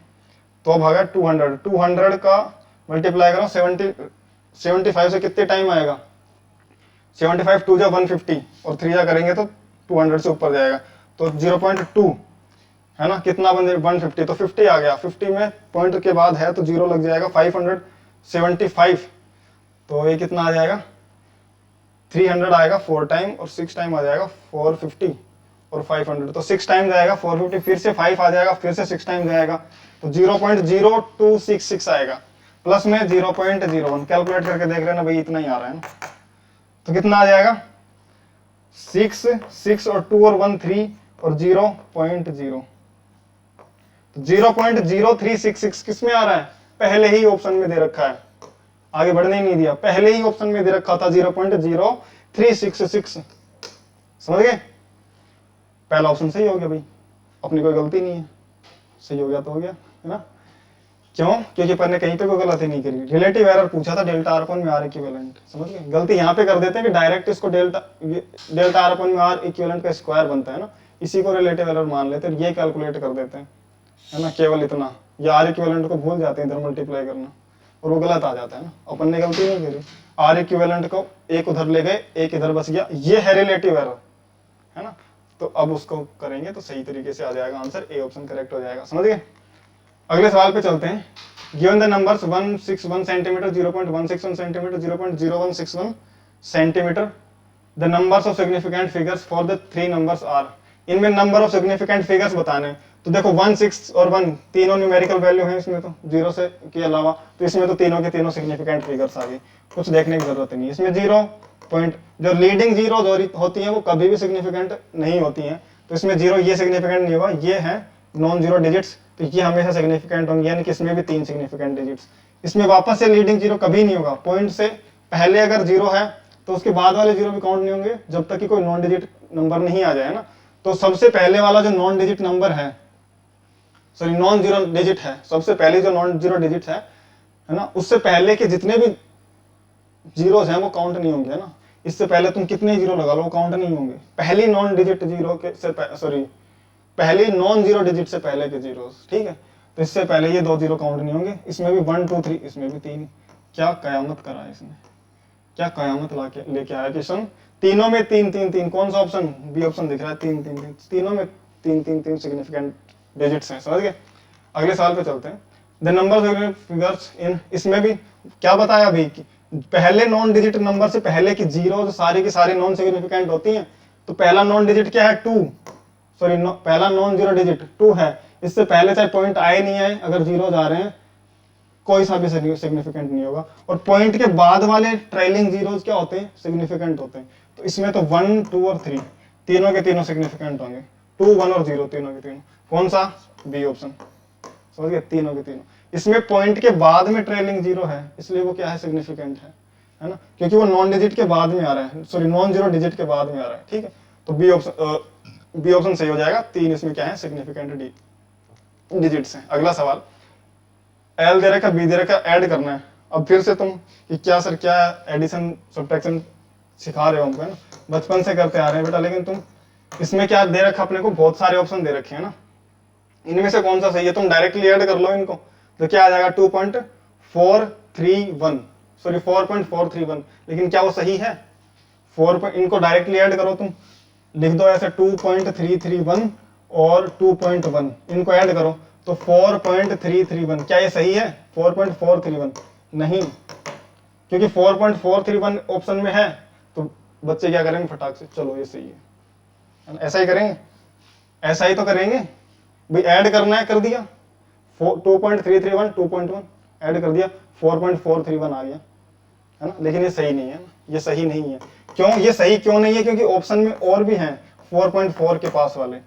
तो अब आएगा 200, 200 का मल्टीप्लाई करो 75 से कितने टाइम आएगा, 75 2 जा 150 और 3 जा करेंगे तो 200 से ऊपर जाएगा, तो 0.2 है ना, कितना बन 150, तो 50 आ गया, 50 में पॉइंट के बाद है तो 0 लग जाएगा, 575, तो ये कितना आ जाएगा 300 आएगा 4 टाइम और 6 टाइम आ जाएगा 450 और 500, तो 6 टाइम जाएगा 450, फिर से 5 आ जाएगा, फिर से 6 टाइम जाएगा, तो 0.0266 आएगा, प्लस में 0.01, कैलकुलेट करके देख रहे ना भाई, इतना ही आ रहा है ना, तो कितना आ जाएगा 6 6 और 2 और 1 3 और 0.0, तो 0.0366 किस में आ रहा है, पहले ही ऑप्शन में दे रखा है, आगे बढ़ने ही नहीं दिया, पहले ही ऑप्शन में दे रखा था 0.0366, समझ गए, पहला ऑप्शन सही हो गया भाई, अपनी कोई गलती नहीं है, सही हो गया तो हो गया है ना, क्यों, क्योंकि पर ने कहीं पे कोई गलती नहीं करी, रिलेटिव एरर पूछा था डेल्टा आर अपॉन में आर इक्विवेलेंट, समझ गए, गलती यहाँ पे कर देते हैं कि डायरेक्ट इसको डेल्टा आर अपॉन में आर इक्विवेलेंट का स्क्वायर बनता है ना, इसी को रिलेटिव एरर मान लेते हैं, ये कैलकुलेट कर देते हैं है ना, केवल इतना, या आर इक्विवेलेंट को भूल जाते हैं इधर मल्टीप्लाई करना और वो गलत आ जाता है ना, अपन ने गलती नहीं करी, आर इक्विवेलेंट को एक उधर ले गए, एक इधर बच गया, ये है रिलेटिव एरर है ना, तो अब उसको करेंगे तो सही तरीके से आ जाएगा आंसर, ए ऑप्शन करेक्ट हो जाएगा, समझ गए। अगले सवाल पे चलते हैं, given the numbers 161 centimetre, 0.161 centimetre, 0.0161 centimetre, the numbers of significant figures for the 3 numbers are, इनमें नंबर ऑफ सिग्निफिकेंट फिगर्स बताने हैं, तो देखो 1 6 और 1 तीनों न्यूमेरिकल वैल्यू है इसमें, तो 0 से के अलावा, तो इसमें तो तीनों के तीनों सिग्निफिकेंट फिगर्स आ गए, कुछ देखने की जरूरत नहीं, इसमें 0 पॉइंट, जो लीडिंग 0 होती है वो कभी भी सिग्निफिकेंट नहीं होती हैं, तो इसमें 0 ये सिग्निफिकेंट नहीं होगा, ये है नॉन जीरो डिजिट्स, तो ये हमेशा सिग्निफिकेंट होंगे, यानी कि इसमें भी 3 सिग्निफिकेंट डिजिट्स, इसमें वापस से लीडिंग 0 कभी नहीं होगा, पॉइंट से पहले अगर 0 है तो उसके बाद वाले 0 भी काउंट नहीं होंगे जब तक कि कोई नॉन डिजिट नंबर नहीं आ जाए ना, तो सबसे पहले वाला जो नॉन डिजिट नंबर है, सॉरी नॉन जीरो डिजिट है, सबसे पहले जो नॉन जीरो डिजिट है ना, उससे पहले के जितने भी जीरोस हैं वो काउंट नहीं होंगे, है ना, इससे पहले तुम कितने जीरो लगा लो वो काउंट नहीं होंगे, पहली नॉन डिजिट जीरो के से सॉरी पहली नॉन जीरो डिजिट से पहले के जीरोस, ठीक है, तो इससे पहले ये 2 जीरो काउंट नहीं होंगे, इसमें भी 1 2 3, इसमें भी 3, क्या कयामत करा है इसने, क्या कयामत लेके आया क्वेश्चन, तीनों में 3 3 3, कौन सा ऑप्शन, बी ऑप्शन दिख रहा है, 3 3 3, तीनों में 3 3 3 सिग्निफिकेंट डिजिट्स हैं, समझ गए। अगले सवाल पे चलते हैं, the number of figures in, इसमें भी क्या बताया अभी कि पहले नॉन डिजिट नंबर से पहले की जीरो जो सारी की सारी नॉन सिग्निफिकेंट होती हैं, तो पहला नॉन डिजिट क्या है 2, सॉरी पहला नॉन जीरो डिजिट 2 है, इससे पहले चाहे पॉइंट आए नहीं आए, अगर जीरो जा रहे हैं कोई सा भी सिग्निफिकेंट नहीं होगा, और पॉइंट के बाद वाले ट्रेलिंग जीरोस क्या होते हैं, सिग्निफिकेंट होते हैं, तो इसमें तो 1 2 और 3 तीनों के तीनों सिग्निफिकेंट होंगे, 2 1 और 0 तीनों के तीनों। कौन सा? B option. समझ गए, तीनों के तीनों। इसमें पॉइंट के बाद में ट्रेलिंग जीरो है, इसलिए वो क्या है? सिग्निफिकेंट है ना, क्योंकि वो नॉन डिजिट के बाद में आ रहा है, सॉरी नॉन जीरो डिजिट के बाद में आ रहा है। ठीक है, तो बी ऑप्शन सही हो जाएगा। 3 इसमें क्या है? सिग्निफिकेंट डिजिट्स हैं। अगला सवाल, एल दे रखा, बी दे रखा, ऐड करना है। अब फिर से तुम कि क्या सर क्या एडिशन सब्ट्रैक्शन सिखा रहे हो हमको, है ना, बचपन से करते आ रहे हैं बेटा, लेकिन तुम इसमें क्या दे रखा अपने को? बहुत सारे ऑप्शन दे रखे हैं ना, इनमें से कौन सा सही है? तुम डायरेक्टली ऐड कर लो इनको, तो क्या आ जाएगा? 2.431, सॉरी 4.431। लेकिन क्या वो सही है? इनको डायरेक्टली ऐड करो, तुम लिख दो ऐसे 2.331 और 2.1, इनको ऐड करो तो 4.331। क्या ये सही है? 4.431 नहीं, क्योंकि 4.431 ऑप्शन में है। तो बच्चे क्या करेंगे? फटाक से चलो ये सही है ना? ऐसा ही करेंगे, ऐसा ही तो करेंगे भाई। ऐड करना है, कर दिया 2.331 2.1 ऐड कर दिया, 4.431 आ गया, है ना। लेकिन ये सही नहीं है ना, ये सही नहीं है। क्यों ये सही क्यों नहीं है? क्योंकि ऑप्शन में और भी हैं 4.4 के पास वाले,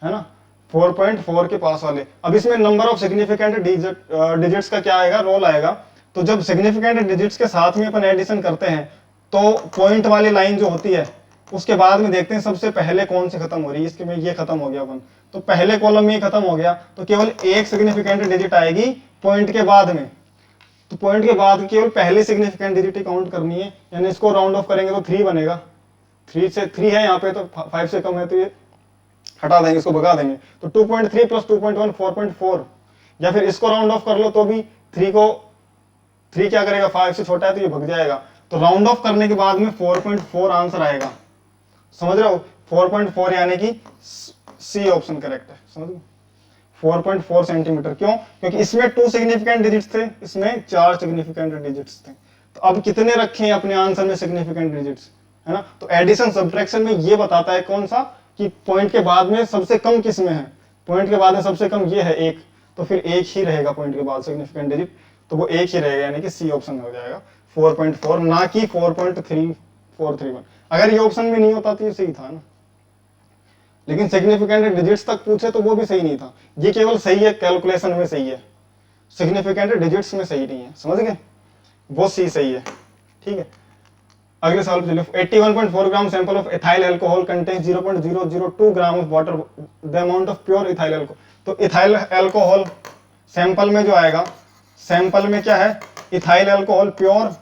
है ना, 4.4 के पास वाले। अब इसमें नंबर ऑफ सिग्निफिकेंट डिजिट्स का क्या आएगा? रोल आएगा। तो जब सिग्निफिकेंट डिजिट्स के साथ में अपन एडिशन करते हैं तो पॉइंट वाली लाइन जो होती है उसके बाद में देखते हैं सबसे पहले कौन सी खत्म हो रही है। इसके में ये खत्म हो गया अपन, तो पहले कॉलम में ये खत्म हो गया, तो केवल एक सिग्निफिकेंट डिजिट आएगी पॉइंट के बाद में। तो पॉइंट के बाद केवल पहली सिग्निफिकेंट डिजिट ही काउंट करनी है, यानी इसको राउंड ऑफ करेंगे तो 3 बनेगा। 3 है यहाँ पे, तो 5 से कम है तो ये हटा देंगे, इसको भगा देंगे। तो 2.3 प्लस 2.1 4.4, या फिर इसको राउंड ऑफ कर लो तो भी 3 क्या करेगा? 5 से छोटा है तो ये भग जाएगा। तो राउंड ऑफ करने के बाद में 4.4 आंसर आएगा। समझ रहे हो? 4.4 यानी कि सी ऑप्शन करेक्ट है। समझ गए? 4.4 सेंटीमीटर। क्यों? क्योंकि इसमें 2 सिग्निफिकेंट डिजिट्स थे, इसमें 4 सिग्निफिकेंट डिजिट्स थे। तो अब कितने रखे हैं अपने आंसर में सिग्निफिकेंट डिजिट्स, है ना। तो एडिशन सब्ट्रैक्शन में ये बताता है कौन सा, कि पॉइंट के बाद में सबसे कम किस में है। पॉइंट के बाद में सबसे कम ये है 1, तो फिर 1 ही रहेगा पॉइंट के बाद सिग्निफिकेंट डिजिट, तो वो 1 ही रहेगा, यानी कि सी ऑप्शन हो जाएगा 4.4, ना कि 4.3431। अगर ये ऑप्शन में नहीं होता तो ये सही था ना, लेकिन सिग्निफिकेंट डिजिट्स तक पूछे तो वो भी सही नहीं था। ये केवल सही है कैलकुलेशन में सही है, सिग्निफिकेंट डिजिट्स में सही नहीं है। समझ गए? वो सी सही है। ठीक है, अगले सवाल पे चलिए। 81.4 gram sample of ethyl alcohol contains 0.002 gram of water, the amount of pure ethyl alcohol. तो इथाइल अल्कोहल सैंपल में जो आएगा, सैंपल में क्या है? Ethyl alcohol pure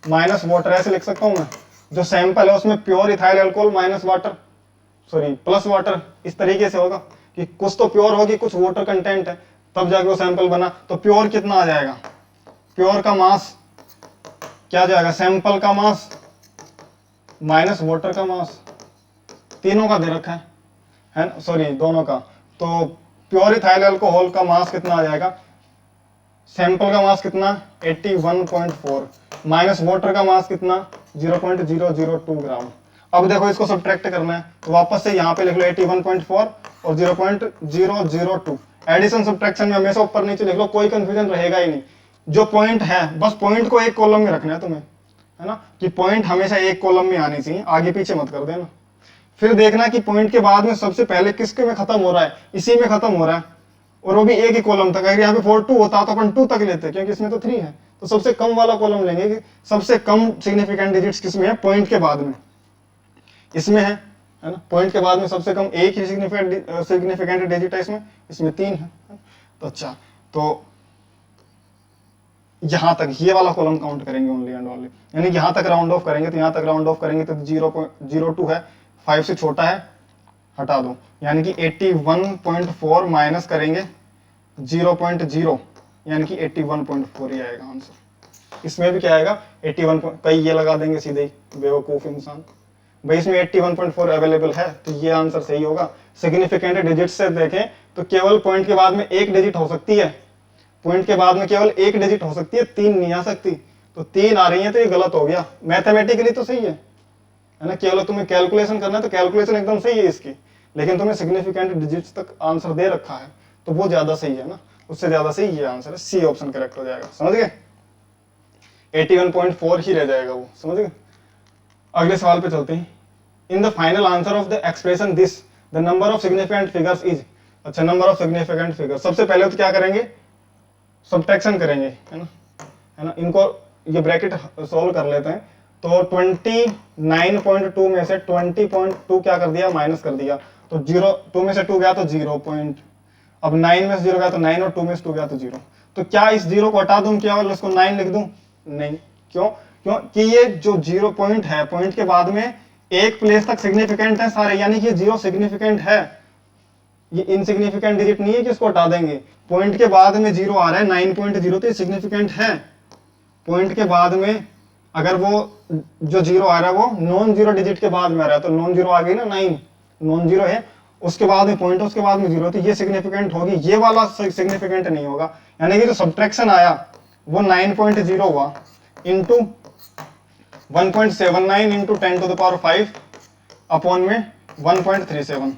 minus water, ऐसे लिख सकता हूं मैं। जो सैंपल है उसमें pure ethyl alcohol minus water, sorry plus water, इस तरीके से होगा कि कुछ तो प्योर होगी, कुछ वाटर कंटेंट है, तब जाके वो सैंपल बना। तो प्योर कितना आ जाएगा? प्योर का मास क्या जाएगा? सैंपल का मास माइनस वाटर का मास, तीनों का दे रखा है ना, सॉरी दोनों का। तो प्योर इथाइल अल्कोहल का मास कितना आ जाएगा? सैंपल का मास कितना? 81.4 माइनस वाटर का मास कितना? 0.002 ग्राम। अब देखो इसको सब्ट्रैक्ट करना है, तो वापस से यहाँ पे लिख लो 81.4 और 0.002। एडिशन सब्ट्रैक्शन में हमेशा ऊपर नीचे लिख लो, कोई कंफ्यूजन रहेगा ही नहीं। जो पॉइंट है बस पॉइंट को एक कॉलम में रखना है तुम्हें, है ना, कि पॉइंट हमेशा एक कॉलम में आनी चाहिए, आगे पीछे मत कर देना। फिर देखना कि पॉइंट के बाद में सबसे पहले किसके में खत्म हो रहा है, इसी में खत्म हो रहा है, और वो भी एक ही कॉलम तक। अगर यहाँ पे 4 2 होता तो अपन 2 तक लेते, क्योंकि इसमें तो 3 है, तो सबसे कम वाला कॉलम लेंगे कि सबसे कम सिग्निफिकेंट डिजिट्स किसमें है? पॉइंट के बाद में, इसमें है ना। पॉइंट के बाद में सबसे कम एक ही सिग्निफिकेंट डिजिट है, इसमें 3 है। तो अच्छा, तो यहां तक ये वाला कॉलम काउंट करेंगे ओनली एंड ओनली, यानी यहां तक राउंड ऑफ करेंगे, तो यहां तक राउंड ऑफ करेंगे तो 0.02 है, 5 से छोटा है, हटा दो, यानी कि 81.4 माइनस करेंगे 0.0, यानी कि 81.4 ही आएगा आंसर। इसमें भी क्या आएगा? 81, कई ये लगा देंगे सीधे ही, बेवकूफ इंसान। भाई इसमें 81.4 अवेलेबल है, तो ये आंसर सही होगा। सिग्निफिकेंट डिजिट से देखें तो केवल पॉइंट के बाद में एक डिजिट हो सकती है, पॉइंट के बाद में केवल एक डिजिट हो सकती है, 3 नहीं आ सकती। तो 3 आ रही है तो ये गलत हो गया। मैथमेटिकली तो सही है ना, केवल तुम्हें कैलकुलेशन करना है तो कैलकुलेशन एकदम सही है इसकी, लेकिन तुम्हें सिग्निफिकेंट डिजिट्स तक आंसर दे रखा है तो वो ज्यादा सही है ना, उससे ज्यादा सही ये आंसर है, सी ऑप्शन करेक्ट हो जाएगा। समझ गए? 81.4 ही रह जाएगा वो। समझ गए? अगले सवाल पे चलते हैं। In the final answer of the expression this the number of significant figures is. अच्छा, नंबर ऑफ सिग्निफिकेंट फिगर्स, सबसे पहले तो क्या करेंगे, सब्ट्रैक्शन करेंगे, है ना। इनको ये ब्रैकेट सॉल्व कर लेते हैं। तो 29.2 में से 20.2 क्या कर दिया, माइनस कर दिया। तो 2 में से 2 गया तो 0 पॉइंट, अब 9 में से 0 गया तो 9 और 2 में से 2 गया तो 0। तो क्या इस 0 को हटा दूं क्या, और इसको 9 लिख दूं? नहीं। क्यों? क्योंकि ये जो 0 पॉइंट है, पॉइंट के बाद में एक प्लेस तक सिग्निफिकेंट है सारे, यानी कि 0 सिग्निफिकेंट है, ये इनसिग्निफिकेंट डिजिट नहीं है कि इसको हटा देंगे। पॉइंट के बाद में 0 आ रहा है 9.0, तो सिग्निफिकेंट है। पॉइंट के बाद में अगर वो जो 0 आ रहा है वो नॉन जीरो डिजिट के बाद में आ रहा है, तो नॉन जीरो आ गई ना, 9 नॉन जीरो है, उसके बाद में पॉइंट, उसके बाद में 0, तो ये सिग्निफिकेंट होगी, ये वाला सिग्निफिकेंट नहीं होगा। यानी कि जो सब्ट्रैक्शन आया वो 9.0 हुआ इंटू 1.79 इंटू 10⁵ अपॉन में 1.37।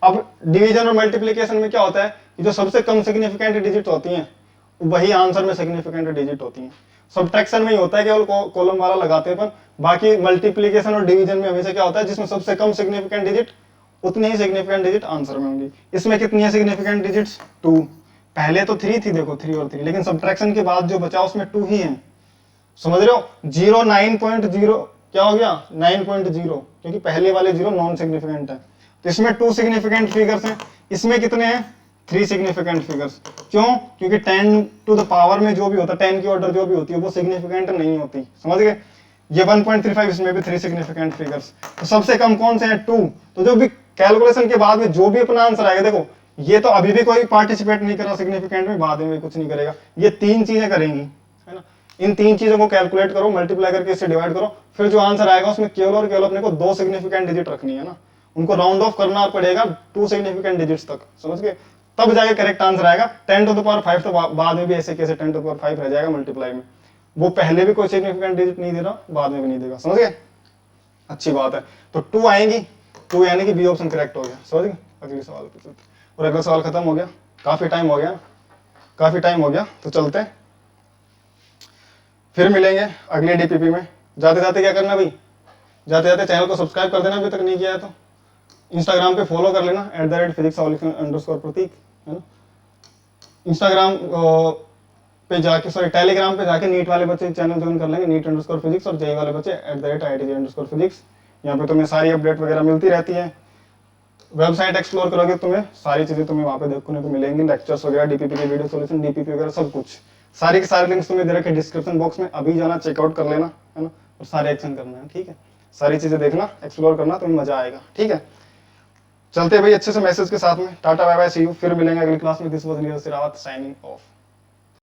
अब डिवीजन और मल्टीप्लीकेशन में क्या होता है कि जो सबसे कम सिग्निफिकेंट डिजिट होती हैं वही आंसर में सिग्निफिकेंट डिजिट होती हैं। सब्ट्रैक्शन में ही होता है केवल कॉलम वाला लगाते हैं, पर बाकी मल्टीप्लीकेशन और डिवीजन में हमेशा क्या होता है, जिसमें सबसे कम सिग्निफिकेंट डिजिट उतनी ही सिग्निफिकेंट डिजिट आंसर में होंगी। इसमें कितनी है सिग्निफिकेंट डिजिट्स? 2। पहले तो 3 थी, देखो 3 और 3, लेकिन सब्ट्रैक्शन के बाद जो बचा उसमें 2 ही है। समझ रहे हो? 0 9.0 क्या हो गया, 9.0, क्योंकि पहले वाले 0 नॉन सिग्निफिकेंट है। तो इसमें 2 सिग्निफिकेंट फिगर्स हैं, इसमें कितने हैं, 3 सिग्निफिकेंट फिगर्स। क्यों? क्योंकि 10 टू द पावर में जो भी होता है, 10 की ऑर्डर जो भी होती है वो सिग्निफिकेंट नहीं होती। समझ गए? ये 1.35, इसमें भी 3 सिग्निफिकेंट फिगर्स। तो सबसे कम कौन से हैं? 2। तो जो भी कैलकुलेशन के बाद में जो भी अपना आंसर आएगा, देखो ये तो अभी भी कोई पार्टिसिपेट नहीं कर रहा सिग्निफिकेंट में, बाद में भी कुछ नहीं करेगा, ये 3 चीजें करेंगी, है ना। इन 3 चीजों को कैलकुलेट करो, मल्टीप्लाई करके इससे डिवाइड करो, फिर जो आंसर आएगा उसमें केवल और केवल अपने को 2 सिग्निफिकेंट डिजिट रखनी है ना, उनको राउंड ऑफ करना पड़ेगा 2 सिग्निफिकेंट डिजिट्स तक। समझ गए? तब जाके करेक्ट आंसर आएगा। 10⁵ तो बाद में भी ऐसे कैसे 10⁵ रह जाएगा मल्टीप्लाई में, वो पहले भी कोई सिग्निफिकेंट डिजिट नहीं दे रहा, बाद में भी नहीं देगा। समझ गए? अच्छी बात है। तो 2 आएंगी, 2 यानी कि बी ऑप्शन करेक्ट हो गया। समझ गए? अगले सवाल पे चलते, और अगला सवाल खत्म हो गया, काफी टाइम हो गया, काफी टाइम हो गया, तो चलते हैं, फिर मिलेंगे अगले डीपीपी में। जाते जाते क्या करना भाई, जाते जाते चैनल को सब्सक्राइब कर देना अभी तक नहीं किया है तो, इंस्टाग्राम पे फॉलो कर लेना @physics_प्रतीक, है ना। इंस्टाग्राम पे जाके, सॉरी टेलीग्राम पे जाके नीट वाले बच्चे चैनल ज्वाइन कर लेंगे, नीट_फिजिक्स, और जेई वाले बच्चे @IITJ_फिजिक्स। यहाँ पे तुम्हें सारी अपडेट वगैरह मिलती रहती है। वेबसाइट एक्सप्लोर करोगे तुम्हें सारी चीजें तुम्हें वहाँ पे देखने को मिलेंगी, लेक्चर्स वगैरह, डीपीपी के वीडियो सॉल्यूशन, डीपीपी वगैरह सब कुछ, सारी के सारे लिंक्स तुम्हें दे रखे डिस्क्रिप्शन बॉक्स में, अभी जाना चेकआउट कर लेना, है ना, और सारे एक्शन करना है। ठीक है? सारी चीजें देखना, एक्सप्लोर करना, तुम्हें मजा आएगा। ठीक है? चलते भाई अच्छे से मैसेज के साथ में, tata bye bye, see you, फिर मिलेंगे अगली क्लास में। This was Neeraj Sherawat signing of.